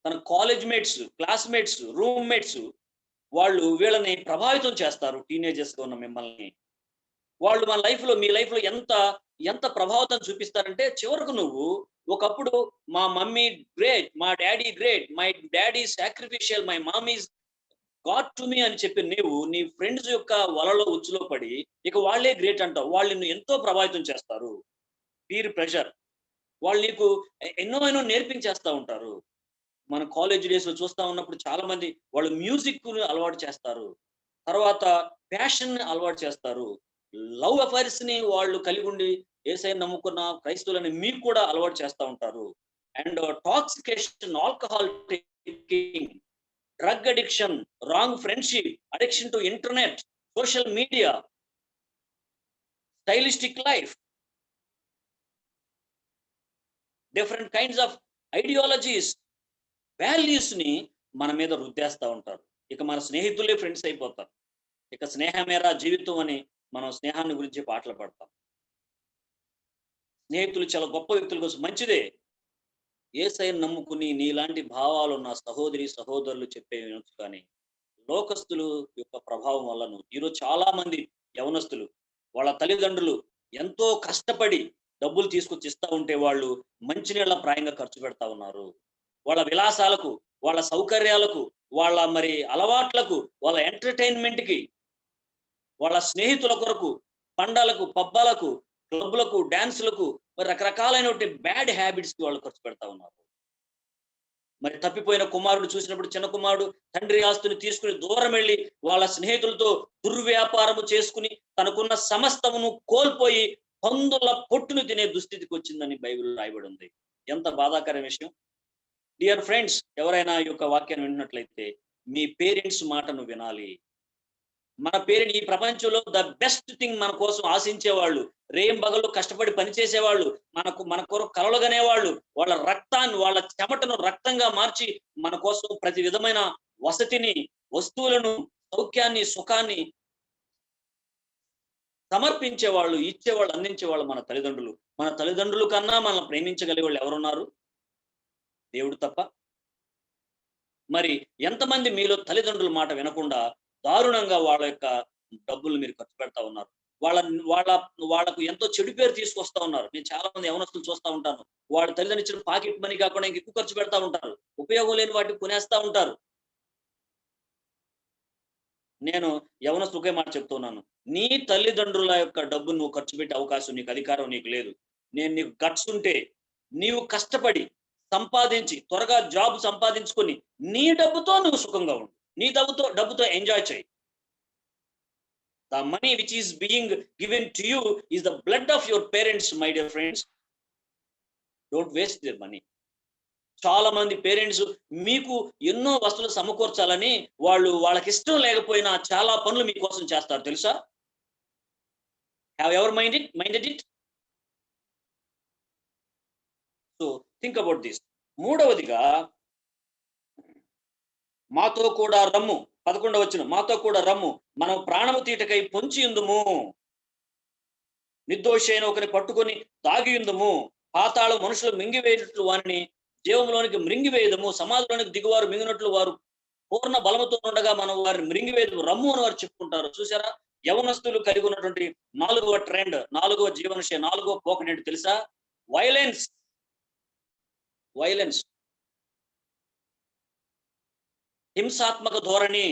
తన college mates, classmates, room mates, వాళ్ళు వీళ్ళని ప్రభావితం చేస్తారు. టీనేజర్స్ గా ఉన్న మిమ్మల్ని వాళ్ళు మన లైఫ్ లో, మీ లైఫ్ లో ఎంత ప్రభావితం చూపిస్తారంటే చివరకు నువ్వు ఒకప్పుడు మా మమ్మీ గ్రేట్, మా daddy great, my daddy sacrificial, my mom is god to me అని చెప్పి నీవు నీ ఫ్రెండ్స్ యొక్క వలలో ఉచ్చులో పడి ఇక వాళ్ళే గ్రేట్ అంటావు. వాళ్ళు నిన్ను ఎంతో ప్రభావితం చేస్తారు. Peer pressure. వాళ్ళు నీకు ఎన్నో నేర్పించేస్తా ఉంటారు. మన కాలేజ్ డేస్ లో చూస్తా ఉన్నప్పుడు చాలా మంది వాళ్ళు మ్యూజిక్ అలవాటు చేస్తారు, తర్వాత ప్యాషన్ అలవాటు చేస్తారు, లవ్ అఫైర్స్ ని వాళ్ళు కలిగి ఉండి యేసయ్యను నమ్ముకున్న క్రైస్తవులని మీకు కూడా అలవాటు చేస్తూ ఉంటారు. And toxication, alcohol taking, drug addiction, wrong friendship, addiction to internet, social media, stylistic life, different kinds of ideologies, values ని మన మీద రుద్దేస్తూ ఉంటారు. ఇక మన స్నేహితులే ఫ్రెండ్స్ అయిపోతారు. ఇక స్నేహమేరా జీవితం అని మనం స్నేహాన్ని గురించి పాటలు పాడతాం. స్నేహితులు చాలా గొప్ప వ్యక్తుల కోసం మంచిదే. యేసయ్యను నమ్ముకుని నీలాంటి భావాలు ఉన్న సహోదరి సహోదరులు చెప్పే వినొచ్చు, కానీ లోకస్తులు యొక్క ప్రభావం వల్ల ఈరోజు చాలా మంది యవనస్తులు వాళ్ళ తల్లిదండ్రులు ఎంతో కష్టపడి డబ్బులు తీసుకొచ్చి ఇస్తా ఉంటే వాళ్ళు మంచినీళ్ళ ప్రాయంగా ఖర్చు పెడతా ఉన్నారు. వాళ్ళ విలాసాలకు, వాళ్ళ సౌకర్యాలకు, వాళ్ళ మరి అలవాట్లకు, వాళ్ళ ఎంటర్టైన్మెంట్ కి, వాళ్ళ స్నేహితుల కొరకు పండాలకు, పబ్బాలకు, క్లబ్లకు, డాన్సులకు, మరి రకరకాలైనటువంటి బ్యాడ్ హ్యాబిట్స్ కి వాళ్ళు ఖర్చు పెడతా ఉన్నారు. మరి తప్పిపోయిన కుమారుడు చూసినప్పుడు చిన్న కుమారుడు తండ్రి ఆస్తుని తీసుకుని దూరం వెళ్ళి వాళ్ళ స్నేహితులతో దుర్వ్యాపారము చేసుకుని తనకున్న సమస్తమును కోల్పోయి పందుల పొట్టును తినే దుస్థితికి వచ్చిందని బైబిల్ రాయబడి ఉంది. ఎంత బాధాకర విషయం. డియర్ ఫ్రెండ్స్, ఎవరైనా ఈ యొక్క వాక్యాన్ని విన్నట్లయితే మీ పేరెంట్స్ మాటను వినాలి. మన పేరెంట్ ఈ ప్రపంచంలో ద బెస్ట్ థింగ్ మన కోసం ఆశించేవాళ్ళు, రేం బగళ్ళు కష్టపడి పనిచేసేవాళ్ళు, మన కొరకు కలలుగనేవాళ్ళు, వాళ్ళ రక్తాన్ని, వాళ్ళ చెమటను రక్తంగా మార్చి మన కోసం ప్రతి విధమైన వసతిని, వస్తువులను, సౌఖ్యాన్ని, సుఖాన్ని సమర్పించేవాళ్ళు, ఇచ్చేవాళ్ళు, అందించేవాళ్ళు మన తల్లిదండ్రులు. మన తల్లిదండ్రుల కన్నా మనల్ని ప్రేమించగలిగే వాళ్ళు ఎవరున్నారు? దేవుడు తప్ప. మరి ఎంతమంది మీలో తల్లిదండ్రుల మాట వినకుండా దారుణంగా వాళ్ళ యొక్క డబ్బులు మీరు ఖర్చు పెడతా ఉన్నారు? వాళ్ళకు ఎంతో చెడు పేరు తీసుకొస్తా ఉన్నారు. నేను చాలా మంది యవనస్తులు చూస్తా ఉంటాను. వాళ్ళ తల్లిదండ్రులు ఇచ్చిన పాకెట్ మనీ కాకుండా ఇంక ఎక్కువ ఖర్చు పెడతా ఉంటారు. ఉపయోగం లేని వాటిని కొనేస్తా ఉంటారు. నేను యవనస్తులు ఒకే మాట చెప్తున్నాను, నీ తల్లిదండ్రుల యొక్క డబ్బును నువ్వు ఖర్చు పెట్టే అవకాశం, నీకు అధికారం నీకు లేదు. నేను నీకు గట్స్ ఉంటే నీవు కష్టపడి సంపాదించి త్వరగా జాబ్ సంపాదించుకొని నీ డబ్బుతో నువ్వు సుఖంగా ఉండు. నీ డబ్బుతో ఎంజాయ్ చేయి. The money which is being given to you is the blood of your parents, my dear friends. Don't waste their money. చాలా మంది పేరెంట్స్ మీకు ఎన్నో వస్తువులు సమకూర్చాలని వాళ్ళకి ఇష్టం లేకపోయినా చాలా పనులు మీకోసం చేస్తారు తెలుసా? Have you ever minded it? So think about this. మూడవదిగా మాతో కూడా రమ్ము, 11వ వచనం, మాతో కూడా రమ్ము, మనం ప్రాణము తీటకై పొంచి ఉందుము, నిర్దోషి అయిన ఒకరిని పట్టుకొని దాగి ఉందుము, పాతాళం మనుషులు మింగివేయనట్లు వారిని జీవంలోనికి మృంగివేయదము, సమాధిలోనికి దిగువారు మింగినట్లు వారు పూర్ణ బలముతో ఉండగా మనం వారిని మృంగివేయదము, రమ్ము అని వారు చెప్పుకుంటారు. చూసారా, యవనస్తులు కలిగి ఉన్నటువంటి 4వ ట్రెండ్, 4వ జీవనశయ, 4వ పోకడ ఏంటి తెలుసా? వైలెన్స్. హింసాత్మక ధోరణి.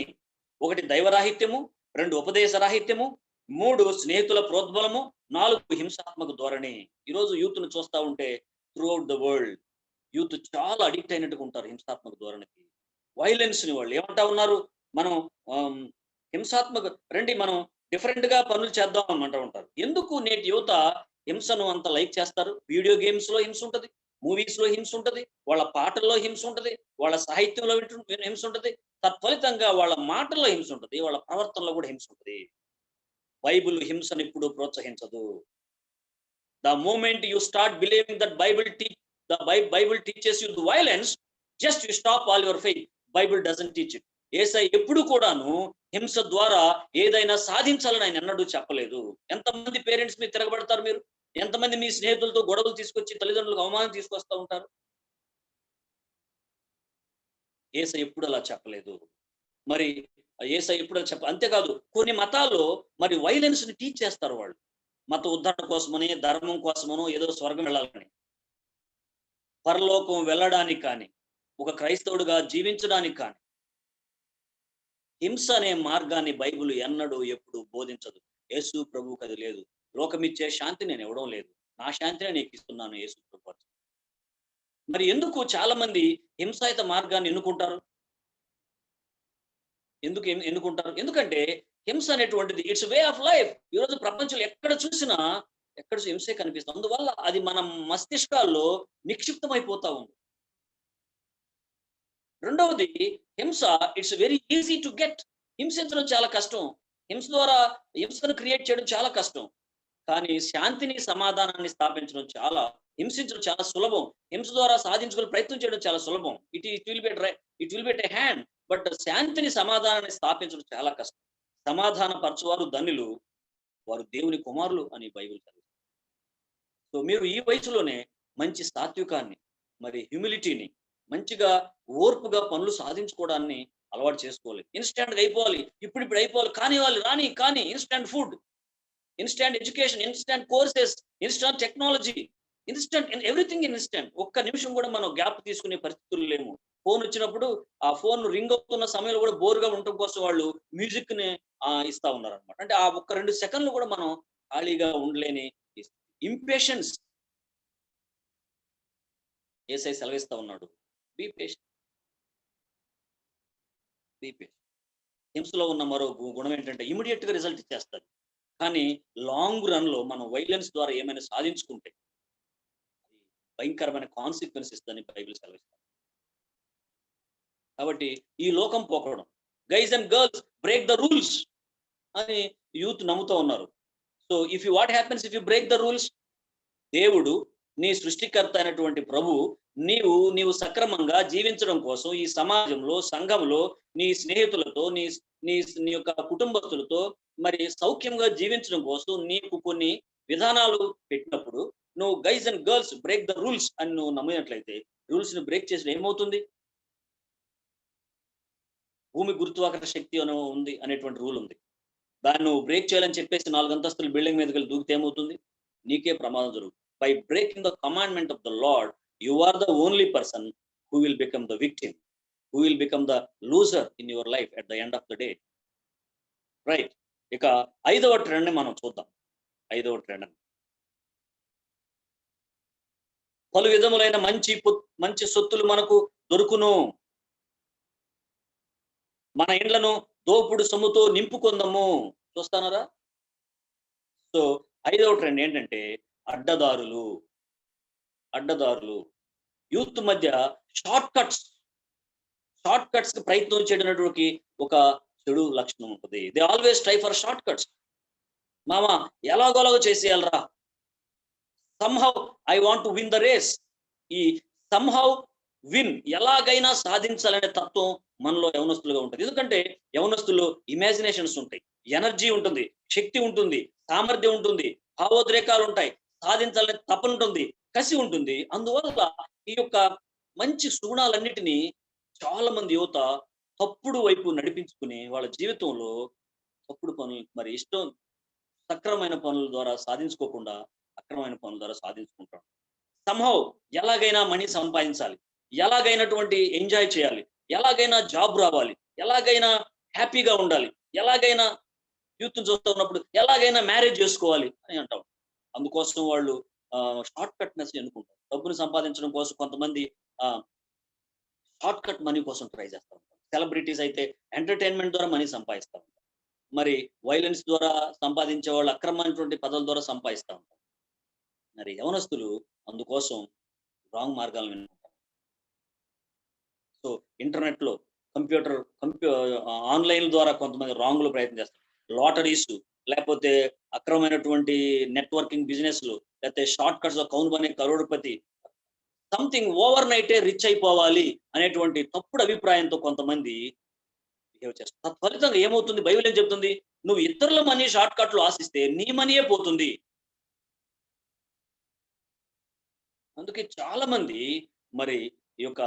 1 దైవరాహిత్యము, 2 ఉపదేశ రాహిత్యము, 3 స్నేహితుల ప్రోద్బలము, 4 హింసాత్మక ధోరణి. ఈరోజు యూత్ ను చూస్తా ఉంటే త్రూఅవుట్ ద వరల్డ్ యూత్ చాలా అడిక్ట్ అయినట్టుగా ఉంటారు హింసాత్మక ధోరణికి, వైలెన్స్ ని. వాళ్ళు ఏమంటా ఉన్నారు, మనం హింసాత్మక రండి, మనం డిఫరెంట్ గా పనులు చేద్దాం అంటూ ఉంటారు. ఎందుకు నేటి యువత హింసను అంత లైక్ చేస్తారు? వీడియో గేమ్స్ లో హింస ఉంటది, మూవీస్ లో హింస ఉంటది, వాళ్ళ పాటల్లో హింస ఉంటది, వాళ్ళ సాహిత్యంలో హింస ఉంటది, తత్ఫలితంగా వాళ్ళ మాటల్లో హింస ఉంటది, వాళ్ళ ప్రవర్తనలో కూడా హింస ఉంటది. బైబిల్ హింసను ఇప్పుడు ప్రోత్సహించదు. The moment you start believing that Bible teaches you the violence, just you stop all your faith. Bible doesn't teach it. యేసయ్య ఎప్పుడు కూడాను హింస ద్వారా ఏదైనా సాధించాలని ఆయన ఎన్నడూ చెప్పలేదు. ఎంతమంది పేరెంట్స్ మీద తిరగబడతారు మీరు? ఎంతమంది మీ స్నేహితులతో గొడవలు తీసుకొచ్చి తల్లిదండ్రులకు అవమానం తీసుకొస్తా ఉంటారు? యేసయ్య ఎప్పుడు అలా చెప్పలేదు. మరి యేసయ్య ఎప్పుడు అలా అంతేకాదు, కొన్ని మతాల్లో మరి వైలెన్స్ ని టీచ్ చేస్తారు వాళ్ళు. మత ఉద్ధరణ కోసమని, ధర్మం కోసమనో, ఏదో స్వర్గం వెళ్ళాలని, పరలోకం వెళ్ళడానికి కానీ, ఒక క్రైస్తవుడిగా జీవించడానికి కానీ హింస అనే మార్గాన్ని బైబిల్ ఎన్నడూ ఎప్పుడు బోధించదు. యేసు ప్రభువుకి అది లేదు. లోకమిచ్చే శాంతి నేను ఇవ్వడం లేదు, నా శాంతినే నీకు ఇస్తున్నాను యేసు ప్రభు. మరి ఎందుకు చాలా మంది హింసాయుత మార్గాన్ని ఎన్నుకుంటారు? ఎన్నుకుంటారు? ఎందుకంటే హింస అనేటువంటిది ఇట్స్ వే ఆఫ్ లైఫ్. ఈరోజు ప్రపంచంలో ఎక్కడ చూసినా హింసే కనిపిస్తుంది. అందువల్ల అది మన మస్తిష్కాల్లో నిక్షిప్తమైపోతా ఉంది. రెండవది, హింస it's very easy to get. హింసించడం చాలా కష్టం. హింసను క్రియేట్ చేయడం చాలా కష్టం. కానీ శాంతిని, సమాధానాన్ని స్థాపించడం హింసించడం చాలా సులభం. హింస ద్వారా సాధించుకునే ప్రయత్నం చేయడం చాలా సులభం. It will be at a hand. But శాంతిని, సమాధానాన్ని స్థాపించడం చాలా కష్టం. సమాధాన పరచువారు ధన్యులు, వారు దేవుని కుమారులు అని బైబిల్ చదివిస్తుంది. సో మీరు ఈ వయసులోనే మంచి సాత్వికాన్ని, మరి హ్యూమిలిటీని, మంచిగా ఓర్పుగా పనులు సాధించుకోవడాన్ని అలవాటు చేసుకోవాలి. ఇన్స్టాంట్గా అయిపోవాలి, ఇప్పుడు అయిపోవాలి, కానీ instant food, instant education, instant courses, instant technology, instant everything instant. ఒక్క నిమిషం కూడా మనం గ్యాప్ తీసుకునే పరిస్థితులు లేము. ఫోన్ వచ్చినప్పుడు ఆ ఫోన్ రింగ్ అవుతున్న సమయంలో కూడా బోర్గా ఉండటం కోసం వాళ్ళు మ్యూజిక్ ని ఇస్తా ఉన్నారు అనమాట. అంటే ఆ ఒక్క 2 సెకండ్లు కూడా మనం ఖాళీగా ఉండలేని ఇంపేషన్స్. యేసయ్య సెలవిస్తా ఉన్నాడు, బీ పేషెంట్. హింసలో ఉన్న మరో గుణం ఏంటంటే ఇమీడియట్ గా రిజల్ట్ ఇచ్చేస్తుంది. కానీ లాంగ్ రన్ లో మనం వైలెన్స్ ద్వారా ఏమైనా సాధించుకుంటే భయంకరమైన కాన్సిక్వెన్స్ ఇస్తుందని బైబిల్ సెలవిస్తుంది. కాబట్టి ఈ లోకం పోకడం, guys and girls break the rules అని యూత్ నమ్ముతూ ఉన్నారు. So what happens if you break the rules? దేవుడు, నీ సృష్టికర్త అయినటువంటి ప్రభు, నీవు సక్రమంగా జీవించడం కోసం ఈ సమాజంలో, సంఘంలో, నీ స్నేహితులతో, నీ యొక్క కుటుంబస్తులతో మరి సౌఖ్యంగా జీవించడం కోసం నీకు కొన్ని విధానాలు పెట్టినప్పుడు నువ్వు guys and girls break the rules అని నువ్వు నమ్మినట్లయితే, రూల్స్ ని బ్రేక్ చేసిన ఏమవుతుంది? భూమి గురుత్వాకర్షణ శక్తి ఉంది అనేటువంటి రూల్ ఉంది. దాన్ని నువ్వు బ్రేక్ చేయాలని చెప్పేసి 4 అంతస్తుల బిల్డింగ్ మీదకి వెళ్ళి దూకితే ఏమవుతుంది? నీకే ప్రమాదం జరుగుతుంది. By breaking the commandment of the Lord, you are the only person who will become the victim, who will become the loser in your life at the end of the day. Right? ఇక 5వ trend ని మనం చూద్దాం. 5వ trend, పలు విధములైన మంచి సొత్తులు మనకు దొరుకును, మన ఇండ్లను దోపుడు సొమ్ముతో నింపుకుందాము. చూస్తానరా? సో 5వ ట్రెండ్ ఏంటంటే అడ్డదారులు. యూత్ మధ్య షార్ట్ కట్స్ కి ప్రయత్నం చేయడానికి ఒక చెడు లక్షణం ఉంటుంది. They always try for shortcuts. మామ ఎలాగోలాగో చేసేయాలరా, somehow I want to win the race. ఈ సమ్హౌ విన్, ఎలాగైనా సాధించాలనే తత్వం మనలో యవనస్తులుగా ఉంటుంది. ఎందుకంటే యవనస్తుల్లో ఇమాజినేషన్స్ ఉంటాయి, ఎనర్జీ ఉంటుంది, శక్తి ఉంటుంది, సామర్థ్యం ఉంటుంది, భావోద్రేకాలు ఉంటాయి, సాధించాలనే తపన ఉంటుంది, కసి ఉంటుంది. అందువల్ల ఈ యొక్క మంచి సుగుణాలన్నిటినీ చాలా మంది యువత తప్పుడు వైపు నడిపించుకుని వాళ్ళ జీవితంలో తప్పుడు పనులు, మరి సక్రమైన పనుల ద్వారా సాధించుకోకుండా అక్రమమైన పనుల ద్వారా సాధించుకుంటాం. సంహౌ ఎలాగైనా మనీ సంపాదించాలి, ఎలాగైనటువంటి ఎంజాయ్ చేయాలి, ఎలాగైనా జాబ్ రావాలి, ఎలాగైనా హ్యాపీగా ఉండాలి, ఎలాగైనా యూత్ చూస్తూ ఉన్నప్పుడు ఎలాగైనా మ్యారేజ్ చేసుకోవాలి అని అంటాం. అందుకోసం వాళ్ళు షార్ట్ కట్ నెస్ ఎన్నుకుంటారు. డబ్బును సంపాదించడం కోసం కొంతమంది షార్ట్ కట్ మనీ కోసం ట్రై చేస్తూ ఉంటారు. సెలబ్రిటీస్ అయితే ఎంటర్టైన్మెంట్ ద్వారా మనీ సంపాదిస్తూ ఉంటారు. మరి వైలెన్స్ ద్వారా సంపాదించే వాళ్ళు అక్రమమైనటువంటి పదాల ద్వారా సంపాదిస్తూ ఉంటారు. మరి యవనస్తులు అందుకోసం రాంగ్ మార్గాలను ఎన్నుకుంటారు. సో ఇంటర్నెట్ లో ఆన్లైన్ ద్వారా కొంతమంది రాంగ్లు ప్రయత్నం చేస్తారు. లాటరీస్, లేకపోతే అక్రమమైనటువంటి నెట్వర్కింగ్ బిజినెస్లు, లేకపోతే షార్ట్ కట్స్ లో కౌన్ బనే కరోడ్పతి, సంథింగ్ ఓవర్ నైటే రిచ్ అయిపోవాలి అనేటువంటి తప్పుడు అభిప్రాయంతో కొంతమంది బిహేవ్ చేస్తారు. తత్ఫలితంగా ఏమవుతుంది? బైబిల్ ఏం చెప్తుంది? నువ్వు ఇతరుల మనీ షార్ట్ కట్లు ఆశిస్తే నీ మనీయే పోతుంది. అందుకే చాలా మంది మరి ఈ యొక్క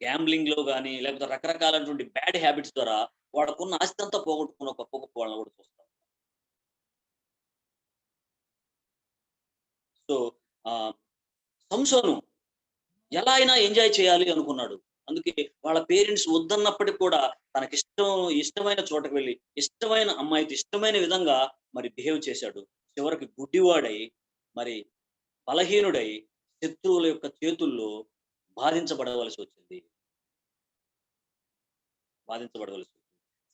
గ్యాంబ్లింగ్ లో కానీ, లేకపోతే రకరకాలైనటువంటి బ్యాడ్ హ్యాబిట్స్ ద్వారా వాడుకున్న ఆస్తి అంతా పోగొట్టుకున్న గొప్ప వాళ్ళని కూడా చూస్తాం. సో సంసోను ఎలా అయినా ఎంజాయ్ చేయాలి అనుకున్నాడు. అందుకే వాళ్ళ పేరెంట్స్ వద్దన్నప్పటికీ కూడా తనకి ఇష్టమైన చోటకు వెళ్ళి ఇష్టమైన అమ్మాయితో ఇష్టమైన విధంగా మరి బిహేవ్ చేశాడు. చివరికి గుడ్డివాడై మరి బలహీనుడై శత్రువుల యొక్క చేతుల్లో బాధించబడవలసి వచ్చింది.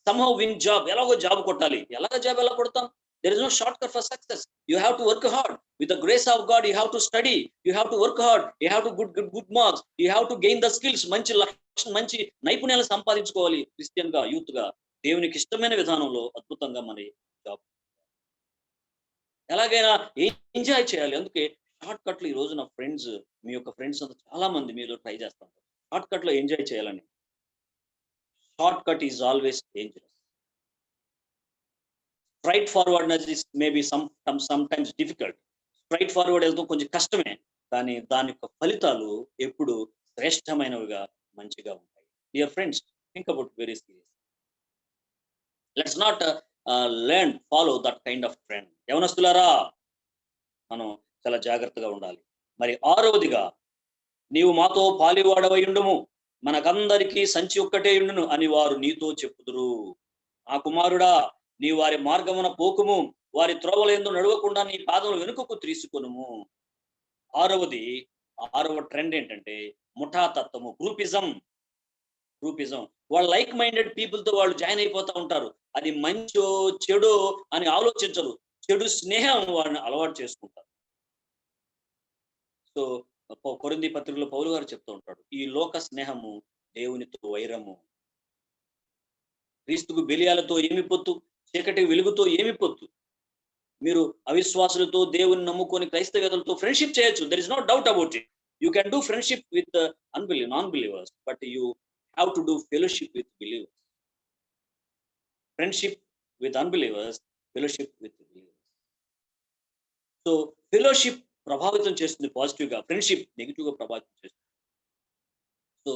సమ్హౌ విన్ జాబ్, ఎలాగో జాబ్ కొట్టాలి. జాబ్ ఎలా కొడతాం? There is no shortcut for success. You have to work hard. With the grace of God, you have to study. You have to work hard. You have to good marks. You have to gain the skills. మంచి నైపుణ్యాలు సంపాదించుకోవాలి. Christian గా, youth గా దేవునికి ఇష్టమైన విధానంలో అద్భుతంగా మరి జాబ్ ఎలాగైనా ఎంజాయ్ చేయాలి. అందుకే షార్ట్ కట్లు ఈ రోజు నా ఫ్రెండ్స్, మీ యొక్క ఫ్రెండ్స్ అంతా చాలా మంది మీలో ట్రై చేస్తాం. షార్ట్ కట్ లో ఎంజాయ్ చేయాలని. Short cut is always dangerous. Straight forwardness is maybe sometimes difficult. Straight forward వెళ్తాం కొంచెం కష్టమే, కానీ దాని యొక్క ఫలితాలు ఎప్పుడు శ్రేష్టమైనవిగా మంచిగా ఉంటాయి. Dear friends, think about very serious. Let's not learn follow that kind of trend. యవనస్తులారా, మనం చాలా జాగ్రత్తగా ఉండాలి. మరి 6వదిగా, నీవు మాతో పాలివాడవై ఉండుము, మనకందరికీ సంచి ఒక్కటే ఉండును అని వారు నీతో చెప్పుదురు. ఆ కుమారుడా, నీ వారి మార్గమున పోకుము, వారి త్రోవలందు నడవకుండా నీ పాదములు వెనుకకు తీసుకొనుము. 6వ ట్రెండ్ ఏంటంటే ముఠాతత్వము, గ్రూపిజం. వాళ్ళు లైక్ మైండెడ్ పీపుల్ తో వాళ్ళు జాయిన్ అయిపోతా ఉంటారు. అది మంచో చెడో అని ఆలోచించరు. చెడు స్నేహం వాళ్ళని అలవాటు చేసుకుంటారు. సో కొరింథీ పత్రికలో పౌలు గారు చెప్తూ ఉంటాడు, ఈ లోక స్నేహము దేవునితో వైరము. క్రీస్తుకు బెలియాలతో ఏమి పొత్తు, చీకటి వెలుగుతో ఏమి పొత్తు. మీరు అవిశ్వాసులతో, దేవుని నమ్ముకొని క్రైస్తవేతలతో ఫ్రెండ్షిప్ చేయొచ్చు. There is no doubt about it. You can do friendship with non believers, but you have to do fellowship with believers. Friendship with unbelievers, fellowship with believers. So fellowship ప్రభావితం చేస్తుంది పాజిటివ్ గా, friendship negative గా ప్రభావితం చేస్తుంది. So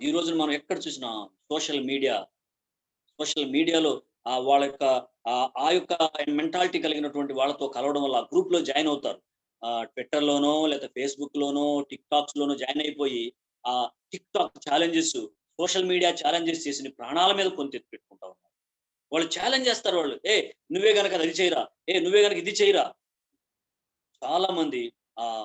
ఈ రోజున మనం ఎక్కడ చూసినా సోషల్ మీడియాలో వాళ్ళ యొక్క ఆ యొక్క మెంటాలిటీ కలిగినటువంటి వాళ్ళతో కలవడం వల్ల గ్రూప్ లో జాయిన్ అవుతారు. ట్విట్టర్ లోనో లేదా ఫేస్బుక్ లోనో టిక్ టాక్స్ లోనో జాయిన్ అయిపోయి ఆ tick talk challenges, social media challenges చేసి ప్రాణాల మీద కొంత పెట్టుకుంటా ఉన్నారు. వాళ్ళు ఛాలెంజ్ చేస్తారు. వాళ్ళు నువ్వే గనక అది చేయరా, నువ్వే గనక ఇది చేయరా. చాలా మంది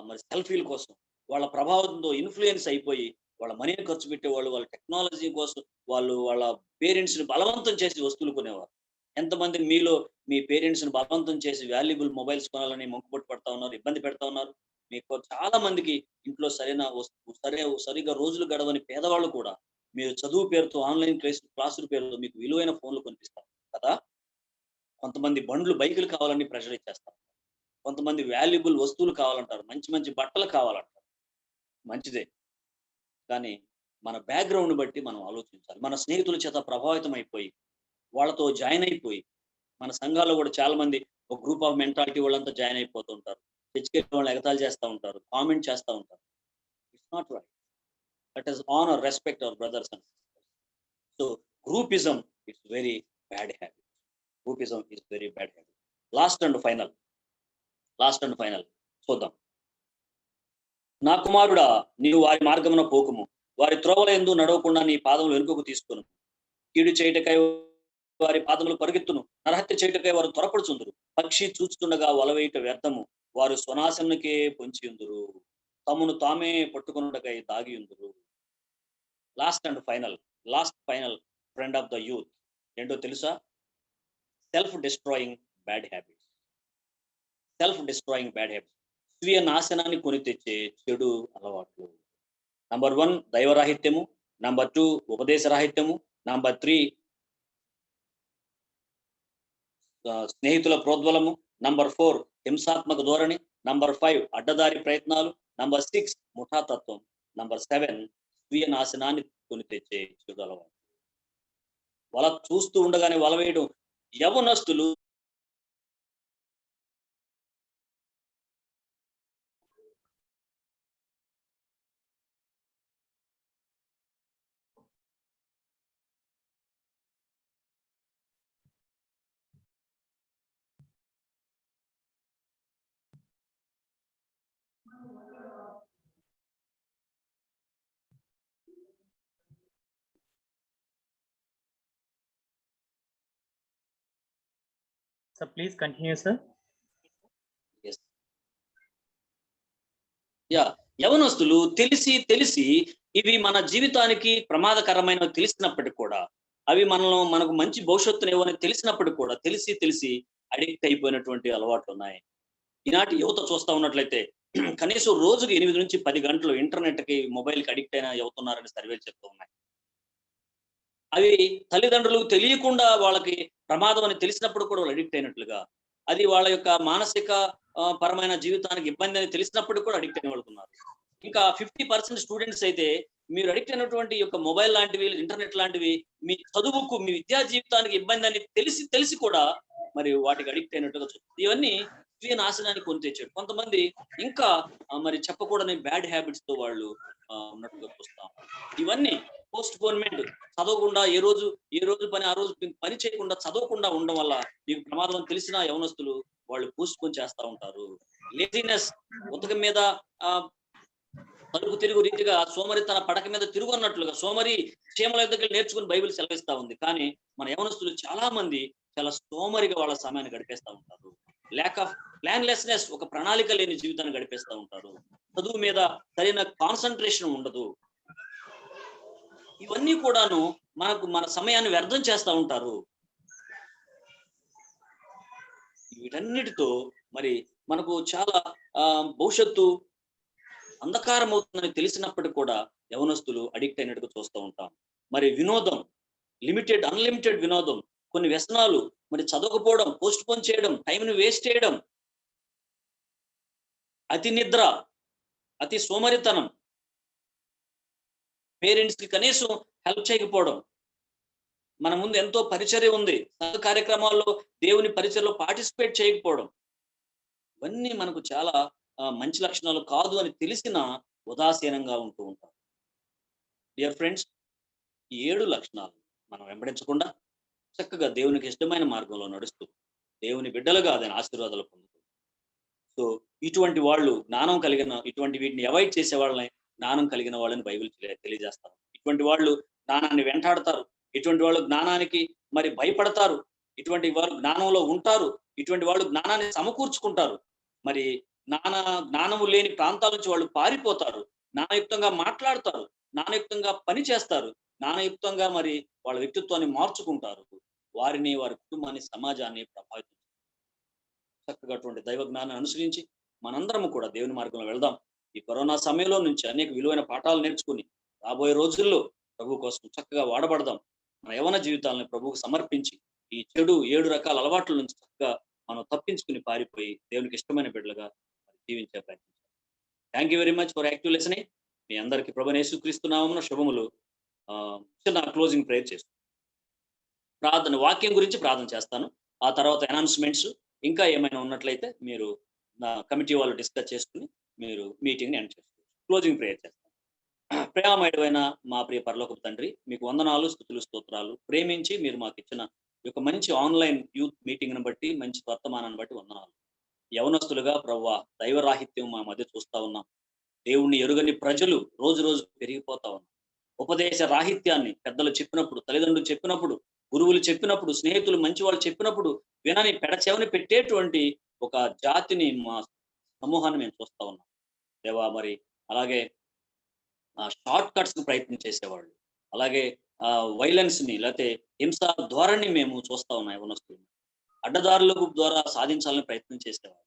మరి సెల్ఫీల కోసం వాళ్ళ ప్రభావంతో ఇన్ఫ్లుయెన్స్ అయిపోయి వాళ్ళ మనీని ఖర్చు పెట్టేవాళ్ళు, వాళ్ళ టెక్నాలజీ కోసం వాళ్ళు వాళ్ళ పేరెంట్స్ ని బలవంతం చేసి వస్తువులు కొనేవారు. ఎంతమంది మీలో మీ పేరెంట్స్ ని బలవంతం చేసి వాల్యుబుల్ మొబైల్స్ కొనాలని మొక్కుబట్టు పడతా ఉన్నారు, ఇబ్బంది పెడతా ఉన్నారు. మీకు చాలా మందికి ఇంట్లో సరిగా రోజులు గడవని పేదవాళ్ళు కూడా మీరు చదువు పేరుతో, ఆన్లైన్ క్లాసుల పేరుతో మీకు విలువైన ఫోన్లు కొనిపిస్తారు కదా. కొంతమంది బైకులు కావాలని ప్రెషర్ ఇచ్చేస్తారు. కొంతమంది వాల్యుబుల్ వస్తువులు కావాలంటారు, మంచి బట్టలు కావాలంటారు. మంచిదే, కానీ మన బ్యాక్గ్రౌండ్ బట్టి మనం ఆలోచించాలి. మన స్నేహితుల చేత ప్రభావితం అయిపోయి వాళ్ళతో జాయిన్ అయిపోయి, మన సంఘాల్లో కూడా చాలా మంది ఒక గ్రూప్ ఆఫ్ మెంటాలిటీ వాళ్ళంతా జాయిన్ అయిపోతూ ఉంటారు. చర్చికి వాళ్ళు ఎగతాళి చేస్తూ ఉంటారు, కామెంట్ చేస్తూ ఉంటారు. It's not right. Let us honor, respect our brothers and sisters. So groupism is very bad habit. Groupism is very bad habit. Last and final చూద్దాం. నా కుమారుడా, నీవు వారి మార్గమున పోకుము, వారి త్రోవలందు నడవకుండా నీ పాదములు వెనుకకు తీసుకొను. కీడు చేయుటకై వారి పాదములు పరుగెత్తును, నరహత్య చేయుటకై వారు త్వరపడుచుందురు. పక్షి చూస్తుండగా వలవేయుట వ్యర్థము, వారు స్వనాశనకే పొంచియుందురు, తమను తామే పట్టుకొనుటకై దాగియుందురు. Last final friend of the youth ఏంటో తెలుసా? Self destroying bad habits. స్వీయ నాశనాన్ని కొని తెచ్చే చెడు అలవాట్లు. నంబర్ 1 దైవరాహిత్యము, నంబర్ 2 ఉపదేశ రాహిత్యము, నంబర్ 3 స్నేహితుల ప్రోద్బలము, నంబర్ 4 హింసాత్మక ధోరణి, నంబర్ 5 అడ్డదారి ప్రయత్నాలు, నంబర్ 6 ముఠాతత్వం, నంబర్ 7 స్వీయ నాశనాన్ని కొని తెచ్చే చెడు అలవాట్లు. చూస్తూ ఉండగానే వలవేయడం. యవనస్తులు So please continue, sir. యవనస్తులు తెలిసి ఇవి మన జీవితానికి ప్రమాదకరమైనవి తెలిసినప్పటికి కూడా, అవి మనకు మంచి భవిష్యత్తును ఇవ్వని తెలిసినప్పటికి కూడా తెలిసి అడిక్ట్ అయిపోయినటువంటి అలవాట్లు ఉన్నాయి. ఈనాటి యువత చూస్తా ఉన్నట్లయితే కనీసం రోజుకి 8 నుంచి 10 గంటలు ఇంటర్నెట్ కి, మొబైల్ కి అడిక్ట్ అయిన అవుతున్నారని సర్వేలు చెప్తూ ఉన్నాయి. అవి తల్లిదండ్రులకు తెలియకుండా వాళ్ళకి ప్రమాదం అని తెలిసినప్పుడు కూడా వాళ్ళు అడిక్ట్ అయినట్లుగా, అది వాళ్ళ యొక్క మానసిక పరమైన జీవితానికి ఇబ్బంది అని తెలిసినప్పుడు కూడా అడిక్ట్ అయిన వాళ్ళు ఉన్నారు. ఇంకా 50% స్టూడెంట్స్ అయితే మీరు అడిక్ట్ అయినటువంటి యొక్క మొబైల్ లాంటివి, ఇంటర్నెట్ లాంటివి మీ చదువుకు, మీ విద్యా జీవితానికి ఇబ్బంది అని తెలిసి కూడా మరి వాటికి అడిక్ట్ అయినట్టుగా చూస్తుంది. ఇవన్నీ స్వీయ నాశనానికి కొని తెచ్చాడు. కొంతమంది ఇంకా మరి చెప్పకూడని బ్యాడ్ హ్యాబిట్స్ తో వాళ్ళు ఉన్నట్టుగా చూస్తాం. ఇవన్నీ పోస్ట్ పోన్మెంట్, చదవకుండా ఏ రోజు పని ఆ రోజు పని చేయకుండా చదవకుండా ఉండడం వల్ల నీకు ప్రమాదం తెలిసిన యవనస్తులు వాళ్ళు పోస్ట్ పోన్ చేస్తా ఉంటారు. లేజినెస్, ఉతకం మీద తలుపు తిరుగు రీతిగా సోమరి తన పడక మీద తిరుగు అన్నట్లుగా సోమరి క్షేమల దగ్గర నేర్చుకుని బైబిల్ సెలవిస్తా ఉంది. కానీ మన యవనస్తులు చాలా మంది చాలా సోమరిగా వాళ్ళ సమయాన్ని గడిపేస్తా ఉంటారు. ల్యాక్ ఆఫ్ ప్లాన్లెస్నెస్, ఒక ప్రణాళిక లేని జీవితాన్ని గడిపేస్తా ఉంటారు. చదువు మీద సరైన కాన్సన్ట్రేషన్ ఉండదు. ఇవన్నీ కూడాను మన సమయాన్ని వ్యర్థం చేస్తా ఉంటారు. వీటన్నిటితో మరి మనకు చాలా భవిష్యత్తు అంధకారం అవుతుందని తెలిసినప్పటికీ కూడా యవనస్తులు అడిక్ట్ అయినట్టుగా చూస్తూ ఉంటాం. మరి వినోదం, అన్లిమిటెడ్ వినోదం, కొన్ని వ్యసనాలు, మరి చదవకపోవడం, పోస్ట్ పోన్ చేయడం, టైంని వేస్ట్ చేయడం, అతి నిద్ర, అతి సోమరితనం, పేరెంట్స్ కి కనీసం హెల్ప్ చేయకపోవడం, మన ముందు ఎంతో పరిచర్య ఉంది, సంఘ కార్యక్రమాల్లో దేవుని పరిచర్యలో పార్టిసిపేట్ చేయకపోవడం, ఇవన్నీ మనకు చాలా మంచి లక్షణాలు కాదు అని తెలిసిన ఉదాసీనంగా ఉంటూ ఉంటాం. డియర్ ఫ్రెండ్స్, ఈ 7 లక్షణాలు మనం వెంబడించకుండా చక్కగా దేవునికి ఇష్టమైన మార్గంలో నడుస్తూ దేవుని బిడ్డలుగా అదే ఆశీర్వాదాలు పొందుతూ, సో ఇటువంటి వాళ్ళు జ్ఞానం కలిగిన, ఇటువంటి వీటిని అవాయిడ్ చేసే వాళ్ళని జ్ఞానం కలిగిన వాళ్ళని బైబిల్ తెలియజేస్తారు. ఇటువంటి వాళ్ళు జ్ఞానాన్ని వెంటాడతారు, ఇటువంటి వాళ్ళు జ్ఞానానికి మరి భయపడతారు, ఇటువంటి వారు జ్ఞానంలో ఉంటారు, ఇటువంటి వాళ్ళు జ్ఞానాన్ని సమకూర్చుకుంటారు. మరి జ్ఞానము లేని ప్రాంతాల నుంచి వాళ్ళు పారిపోతారు, జ్ఞానయుక్తంగా మాట్లాడతారు, జ్ఞానయుక్తంగా పని చేస్తారు, జ్ఞానయుక్తంగా మరి వాళ్ళ వ్యక్తిత్వాన్ని మార్చుకుంటారు, వారిని, వారి కుటుంబాన్ని, సమాజాన్ని ప్రభావితం. చక్కగా అటువంటి దైవ జ్ఞానాన్ని అనుసరించి మనందరము కూడా దేవుని మార్గంలో వెళ్దాం. ఈ కరోనా సమయంలో నుంచి అనేక విలువైన పాఠాలు నేర్చుకుని రాబోయే రోజుల్లో ప్రభు కోసం చక్కగా వాడబడదాం. మన యవన జీవితాలను ప్రభువుకు సమర్పించి ఈ చెడు 7 రకాల అలవాట్ల నుంచి చక్కగా మనం తప్పించుకుని పారిపోయి దేవునికి ఇష్టమైన బిడ్డలుగా జీవించే ప్రయత్నించాలి. Thank you very much for active listening. మీ అందరికీ ప్రభువైన యేసుక్రీస్తు నామమున శుభములు. చిన్న క్లోజింగ్ ప్రేయర్ చేస్తాను. ప్రార్థన, వాక్యం గురించి ప్రార్థన చేస్తాను. ఆ తర్వాత అనౌన్స్మెంట్స్ ఇంకా ఏమైనా ఉన్నట్లయితే మీరు నా కమిటీ వాళ్ళు డిస్కస్ చేసుకుని మీరు మీటింగ్ని ఎండ్ చేసుకోవచ్చు. క్లోజింగ్ ప్రేయర్ చేస్తాను. ప్రేమమయుడైన మా ప్రియ పరలోకపు తండ్రి, మీకు వందనాలు, స్తుతులు, స్తోత్రాలు. ప్రేమించి మీరు మాకు ఇచ్చిన ఈ యొక్క మంచి ఆన్లైన్ యూత్ మీటింగ్ను బట్టి, మంచి వర్తమానాన్ని బట్టి వందనాలు. యవనస్తులుగా ప్రభువా దైవరాహిత్యం మా మధ్య చూస్తా ఉన్నాం. దేవుణ్ణి ఎరుగని ప్రజలు రోజు రోజు పెరిగిపోతా ఉన్నాం. ఉపదేశ రాహిత్యాన్ని పెద్దలు చెప్పినప్పుడు, తల్లిదండ్రులు చెప్పినప్పుడు, గురువులు చెప్పినప్పుడు, స్నేహితులు మంచి వాళ్ళు చెప్పినప్పుడు వినని పెడచెవని పెట్టేటువంటి ఒక జాతిని, మా సమూహాన్ని మేము చూస్తా ఉన్నాం దేవా. మరి అలాగే షార్ట్ కట్స్ కు ప్రయత్నం చేసేవాళ్ళు, అలాగే వైలెన్స్ ని లేకపోతే హింస ధోరణి మేము చూస్తా ఉన్నాం. యవనస్తులు అడ్డదారుల ద్వారా సాధించాలని ప్రయత్నం చేసేవాళ్ళు,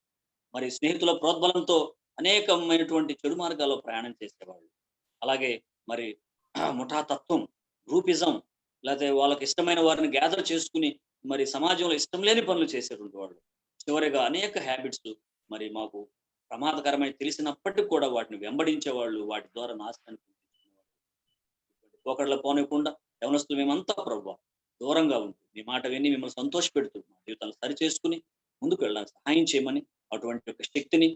మరి స్నేహితుల ప్రోద్బలంతో అనేకమైనటువంటి చెడు మార్గాల్లో ప్రయాణం చేసేవాళ్ళు, అలాగే మరి ముఠా తత్వం, గ్రూపిజం, లేకపోతే వాళ్ళకి ఇష్టమైన వారిని గ్యాదర్ చేసుకుని మరి సమాజంలో ఇష్టం లేని పనులు చేసేటువంటి వాళ్ళు, చివరిగా అనేక హ్యాబిట్స్ మరి మాకు ప్రమాదకరమైన తెలిసినప్పటికీ కూడా వాటిని వెంబడించేవాళ్ళు, వాటి ద్వారా నాశనానికి పోకడలో పోనీయకుండా యవనస్తులు మేమంతా ప్రభువా దూరంగా ఉంటుంది మీ మాట విని మిమ్మల్ని సంతోషపెడుతూ మా జీవితాలను సరి చేసుకుని ముందుకు వెళ్ళడానికి సహాయం చేయమని, అటువంటి యొక్క శక్తిని,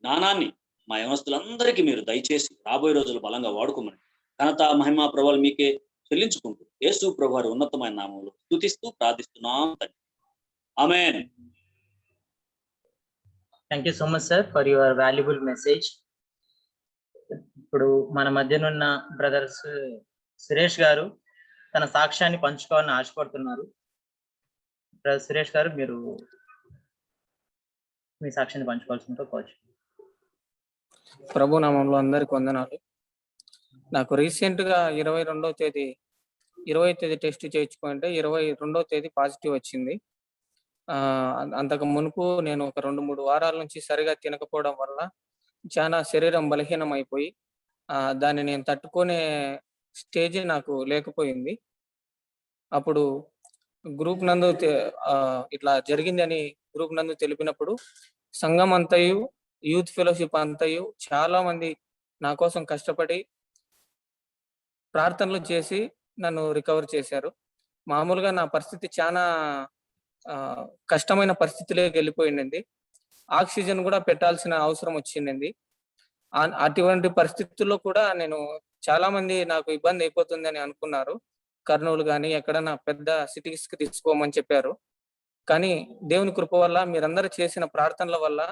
జ్ఞానాన్ని మా యవనస్తులందరికీ మీరు దయచేసి రాబోయే రోజులు బలంగా వాడుకోమని, ఘనత మహిమా ప్రభువులు మీకే చెల్లించుకుంటూ యేసు ప్రభువారి ఉన్నతమైన నామములో స్తుతిస్తూ ప్రార్థిస్తున్నాం తండ్రి. ఆమేన్. Thank you so much sir for your valuable message. ఇప్పుడు మన మధ్యనున్న బ్రదర్స్ సురేష్ గారు తన సాక్ష్యాన్ని పంచుకోవాలని ఆశపడుతున్నారు. బ్రదర్ సురేష్ గారు, మీరు మీ సాక్ష్యాన్ని పంచుకోవాల్సిందిగా కోరుచు. ప్రభు నామంలో అందరికి వందనాలు. నాకు రీసెంట్ గా 20 తేదీ టెస్ట్ చేయించుకుంటే 22వ తేదీ పాజిటివ్ వచ్చింది. అంతకు మునుపు నేను ఒక 2-3 వారాల నుంచి సరిగా తినకపోవడం వల్ల చాలా శరీరం బలహీనం అయిపోయి దాన్ని నేను తట్టుకునే స్టేజ్ నాకు లేకపోయింది. అప్పుడు గ్రూప్ నందు ఇట్లా జరిగింది అని గ్రూప్ నందు తెలిపినప్పుడు సంఘం అంతయు, యూత్ ఫెలోషిప్ అంతయు చాలా మంది నా కోసం కష్టపడి ప్రార్థనలు చేసి నన్ను రికవర్ చేశారు. మామూలుగా నా పరిస్థితి చాలా కష్టమైన పరిస్థితిలోకి వెళ్ళిపోయింది. ఆక్సిజన్ కూడా పెట్టాల్సిన అవసరం వచ్చింది. అటువంటి పరిస్థితుల్లో కూడా నేను చాలా మంది నాకు ఇబ్బంది అయిపోతుంది అని అనుకున్నారు. కర్నూలు కానీ ఎక్కడన్నా పెద్ద సిటీస్ కి తీసుకోమని చెప్పారు. కానీ దేవుని కృప వల్ల, మీరందరూ చేసిన ప్రార్థనల వల్ల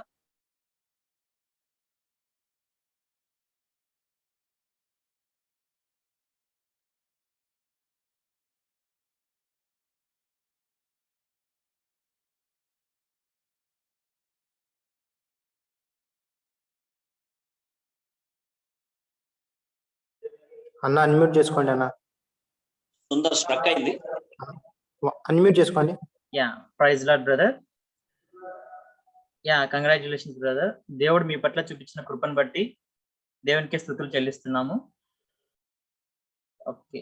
అన్న అన్మ్యూట్ చేసుకోండి అన్న. సుందర్ స్ట్రక్ అయింది. అన్మ్యూట్ చేసుకోండి. Yeah, praise Lord brother. Yeah, congratulations brother. దేవుడు మీ పట్ల చూపించిన కృపను బట్టి దేవునికి స్తుతులు చెల్లిస్తున్నాము. ఓకే,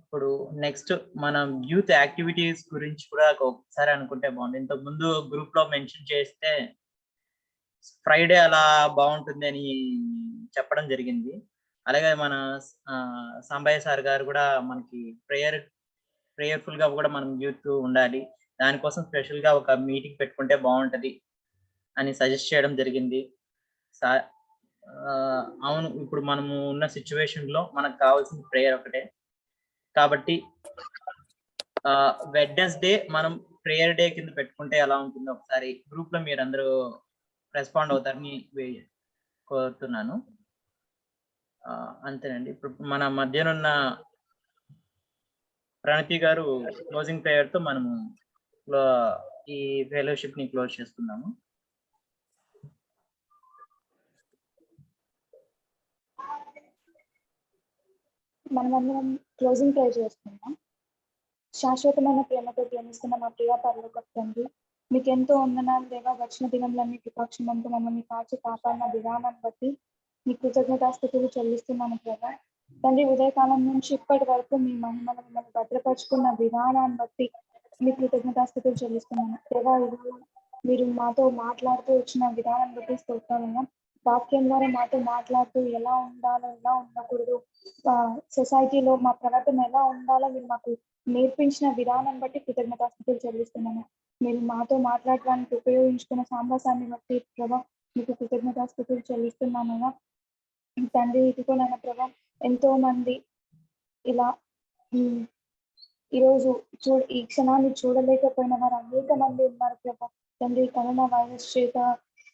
ఇప్పుడు నెక్స్ట్ మనం యూత్ యాక్టివిటీస్ గురించి కూడా ఒకసారి అనుకుంటే బాగుంది. ఇంతకు ముందు గ్రూప్ లో మెన్షన్ చేస్తే ఫ్రైడే అలా బాగుంటుంది అని చెప్పడం జరిగింది. అలాగే మన సాంబయ్య సార్ గారు కూడా మనకి ప్రేయర్ఫుల్ గా కూడా మనం యూత్ ఉండాలి, దానికోసం స్పెషల్ గా ఒక మీటింగ్ పెట్టుకుంటే బాగుంటది అని సజెస్ట్ చేయడం జరిగింది. అవును, ఇప్పుడు మనము ఉన్న సిచ్యువేషన్ లో మనకు కావాల్సిన ప్రేయర్ ఒకటే. కాబట్టి వెడ్నెస్డే మనం ప్రేయర్ డే కింద పెట్టుకుంటే ఎలా ఉంటుందో ఒకసారి గ్రూప్ లో మీరు అందరూ రెస్పాండ్ అవుతారని కోరుతున్నాను. అంతేనండి. ఇప్పుడు మన మధ్యనున్న ప్రణతి గారు క్లోజింగ్ ప్రేయర్ తో మనము ఈ ఫెలోషిప్ ని క్లోజ్ చేసుకుందాము. మనమందరం క్లోజింగ్ ప్రేయర్ చేసుకుందాం. శాశ్వతమైన ప్రేమతో ప్రేమిస్తున్న మా ప్రియ పరలోక తండ్రి, మీకు ఎంతో వందనాలు దేవా. వచ్చిన దినంలన్నీ కృపాక్షమంతో మమ్మల్ని కాచి కాపాడిన విధానాన్ని బట్టి మీ కృతజ్ఞతాస్తుతులు చెల్లిస్తున్నాను ప్రభా. తండ్రి, ఉదయకాలం నుంచి ఇప్పటి వరకు మీ మహిమను మిమ్మల్ని భద్రపరుచుకున్న విధానాన్ని బట్టి మీ కృతజ్ఞతాస్తుతులు చెల్లిస్తున్నాను ప్రభా. మీరు మాతో మాట్లాడుతూ వచ్చిన విధానం బట్టి స్తోత్రాలైనా. వాక్యం ద్వారా మాతో మాట్లాడుతూ ఎలా ఉండాలో, ఎలా ఉండకూడదు, సొసైటీలో మా ప్రవర్తన ఎలా ఉండాలో మీరు మాకు నేర్పించిన విధానం బట్టి కృతజ్ఞతాస్తుతులు చెల్లిస్తున్నాను. మీరు మాతో మాట్లాడడానికి ఉపయోగించుకున్న సాంబాసాన్ని బట్టి ప్రభా మీకు కృతజ్ఞతాస్తుతులు చెల్లిస్తున్నానైనా. తండ్రి, ఇదిగోనైనా ప్రభా, ఎంతో మంది ఇలా ఈరోజు ఈ క్షణాన్ని చూడలేకపోయిన వారు అనేక మంది ఉన్నారు ప్రభా. తండ్రి, కరోనా వైరస్ చేత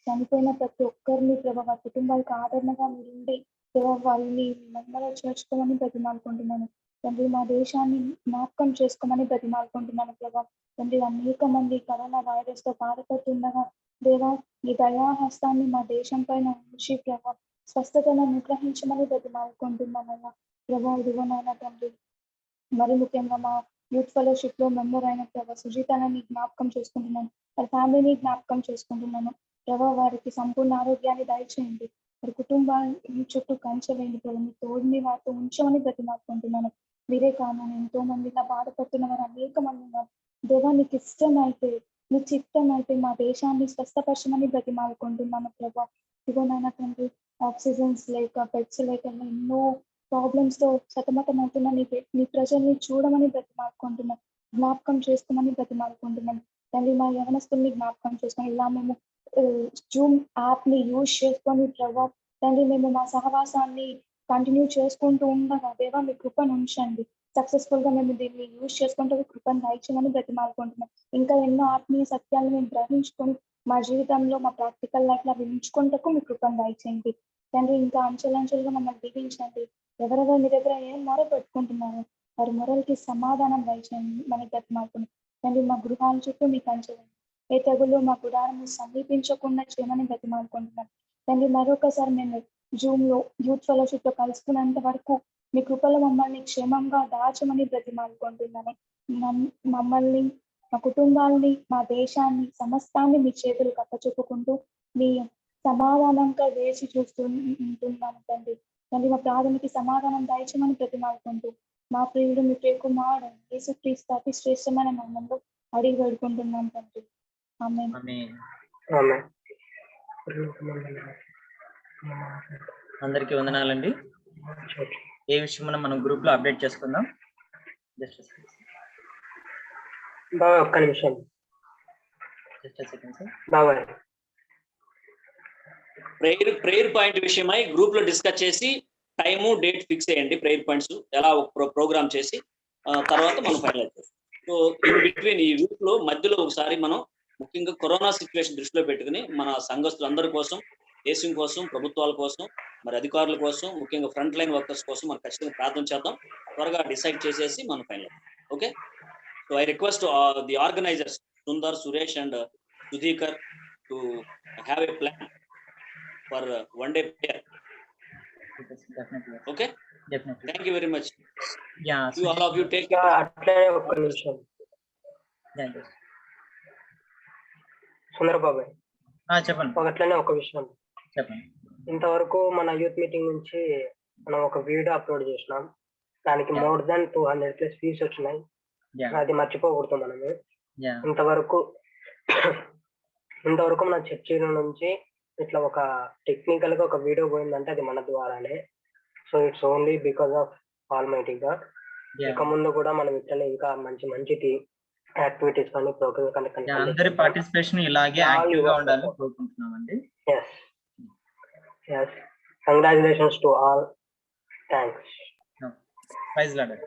చనిపోయిన ప్రతి ఒక్కరిని ప్రభా, వారి కుటుంబాలకు ఆదరణగా మీరుండి ప్రభా వాళ్ళని మహిమలో చేర్చుకోమని బ్రతిమాలుకుంటున్నాను తండ్రి. మా దేశాన్ని జ్ఞాపకం చేసుకోమని బ్రతిమాలుకుంటున్నాను ప్రభా. తండ్రి, అనేక మంది కరోనా వైరస్ తో బాధపడుతుండగా దేవా మీ దయాహస్తాన్ని మా దేశం పైన ఉంచి ప్రభా స్వస్థతను అనుగ్రహించమని బ్రతిమాలుకుంటున్నానయ్యా ప్రభా. ఇదిగోనైనా తండ్రి, మరి ముఖ్యంగా మా యూత్ ఫెలోషిప్ లో మెంబర్ అయిన ప్రభా సుజితని జ్ఞాపకం చేసుకుంటున్నాను, వారి ఫ్యామిలీని జ్ఞాపకం చేసుకుంటున్నాను ప్రభా. వారికి సంపూర్ణ ఆరోగ్యాన్ని దయచేయండి, వారి కుటుంబాన్ని చుట్టూ కంచెవేయండి ప్రభా. మీ తోడుని వారితో ఉంచమని బ్రతిమాలుకుంటున్నాను. మీరే కాను ఎంతో మంది ఇలా బాధపడుతున్న వారు అనేక మంది ఉన్నారు దేవా. నీకు ఇష్టమైతే, నీ చిత్తం అయితే మా దేశాన్ని స్వస్థపరచమని బ్రతిమాలుకుంటున్నాను ప్రభా. ఇదిగోనైనా తండ్రి, ఆక్సిజన్స్ లేక, బెడ్స్ లేక ఎన్నో ప్రాబ్లమ్స్ తో సతమతం అవుతున్న నీ ప్రజల్ని చూడమని బ్రతిమాలుకుంటున్నాను, జ్ఞాపకం చేసుకోమని బ్రతిమాలుకుంటున్నాను తండ్రి. మా యవనస్తుల్ని జ్ఞాపకం చేసుకొని ఇలా మేము జూమ్ యాప్ ని యూజ్ చేసుకొని ప్రభా తండ్రి, మేము మా సహవాసాన్ని కంటిన్యూ చేసుకుంటూ ఉండగా దేవా మీ కృపను ఉంచండి. సక్సెస్ఫుల్ గా మేము దీన్ని యూజ్ చేసుకుంటూ కృపను దయచేయమని బ్రతిమాలుకుంటున్నాం. ఇంకా ఎన్నో ఆత్మీయ సత్యాలను మేము గ్రహించుకొని మా జీవితంలో, మా ప్రాక్టికల్ లైఫ్ లో అవి ఉంచుకుంటూ మీ కృపను దయచేయండి తండ్రి. ఇంకా అంచెలంచెలుగా మమ్మల్ని దీవించండి. ఎవరెవరు మీ దగ్గర ఏం మొర పెట్టుకుంటున్నారో వారి మొరలకి సమాధానం దయచేయండి మనకి బ్రతిమాలుకుని తండ్రి. మా గృహాల చుట్టూ మీకు అంచెలండి, ఏ తెగులు మా గుడారము సమీపించకుండా చేయమని బ్రతిమాలుకుంటున్నాం తండ్రి. మరొకసారి మేము జూమ్ లో యూత్ ఫెలోషిప్ లో కలుసుకున్నంత వరకు మీ కృపలో మమ్మల్ని క్షేమంగా దాచమని బ్రతిమాలుకుంటున్నాను. మమ్మల్ని, మా కుటుంబాల్ని, మా దేశాన్ని, సమస్తాన్ని మీ చేతులు కప్పచెప్పుకుంటూ మీ సమాధానంగా వేసి చూస్తూ ఉంటున్నాను తండ్రి. తండ్రి, మా ప్రాథమిక సమాధానం దయచేయమని బ్రతిమాలుకుంటూ మా ప్రియుడు మీ ప్రియకుమారుడు యేసుక్రీస్తు అతి శ్రేష్టమైన నామములో అడిగి వేడుకుంటున్నాం తండ్రి. ఆమేన్. ఆమేన్. ఆమేన్. అందరికీ వందనాలండి. ఏ విషయం మనం గ్రూప్ లో అప్డేట్ చేసుకుందాం. జస్ట్ బాబాయ్ ఒక్క నిమిషం. Second sir. బాబాయ్ ప్రేయర్ పాయింట్ విషయమై గ్రూప్ లో డిస్కస్ చేసి టైము డేట్ ఫిక్స్ చేయండి. ప్రేయర్ పాయింట్స్ ఎలా ప్రోగ్రామ్ చేసి తర్వాత మనం ఫైనలైజ్ చేస్తాం. సో ఇన్ బిట్వీన్ ఈ వీక్ లో మధ్యలో ఒకసారి మనం ముఖ్యంగా కరోనా సిచ్యువేషన్ దృష్టిలో పెట్టుకుని మన సంఘస్థులందరి కోసం, దేశం కోసం, ప్రభుత్వాల కోసం, మరి అధికారుల కోసం, ముఖ్యంగా ఫ్రంట్ లైన్ వర్కర్స్ కోసం మనం ఖచ్చితంగా ప్రార్థన చేద్దాం. త్వరగా డిసైడ్ చేసేసి మనం final. Okay, so I request the organisers Sundar, Suresh and Sudhikar to have a plan for one day prayer. Okay, Definitely. thank you very much. Yeah. You all of you take ఇంకా అట్లే ఒక్క నిమిషం. సుందర బాబాయ్ చెప్పండి. అట్లనే ఒక విషయం. చెప్పండి. ఇంతవరకు మన యూత్ మీటింగ్ నుంచి మనం ఒక వీడియో అప్లోడ్ చేసినాం. దానికి మోర్ దాన్ 200+ వ్యూస్ వచ్చినాయి. అది మర్చిపోకూడదు మనము. ఇంతవరకు మన చర్చిల నుంచి ఇట్లా ఒక టెక్నికల్ గా ఒక వీడియో పోయిందంటే అది మన ద్వారానే. So it's only because of almighty God. ఇక ముందు కూడా మనం ఇట్లనే ఇంకా మంచి యాక్టివిటీస్ కానీ ప్రోగ్రామ్ కానీ అందరి పార్టిసిపేషన్ ఇలాగే యాక్టివ్ గా ఉండాలని కోరుకుంటున్నామండి. yes. Congratulations to all. Thanks. Praise the Lord.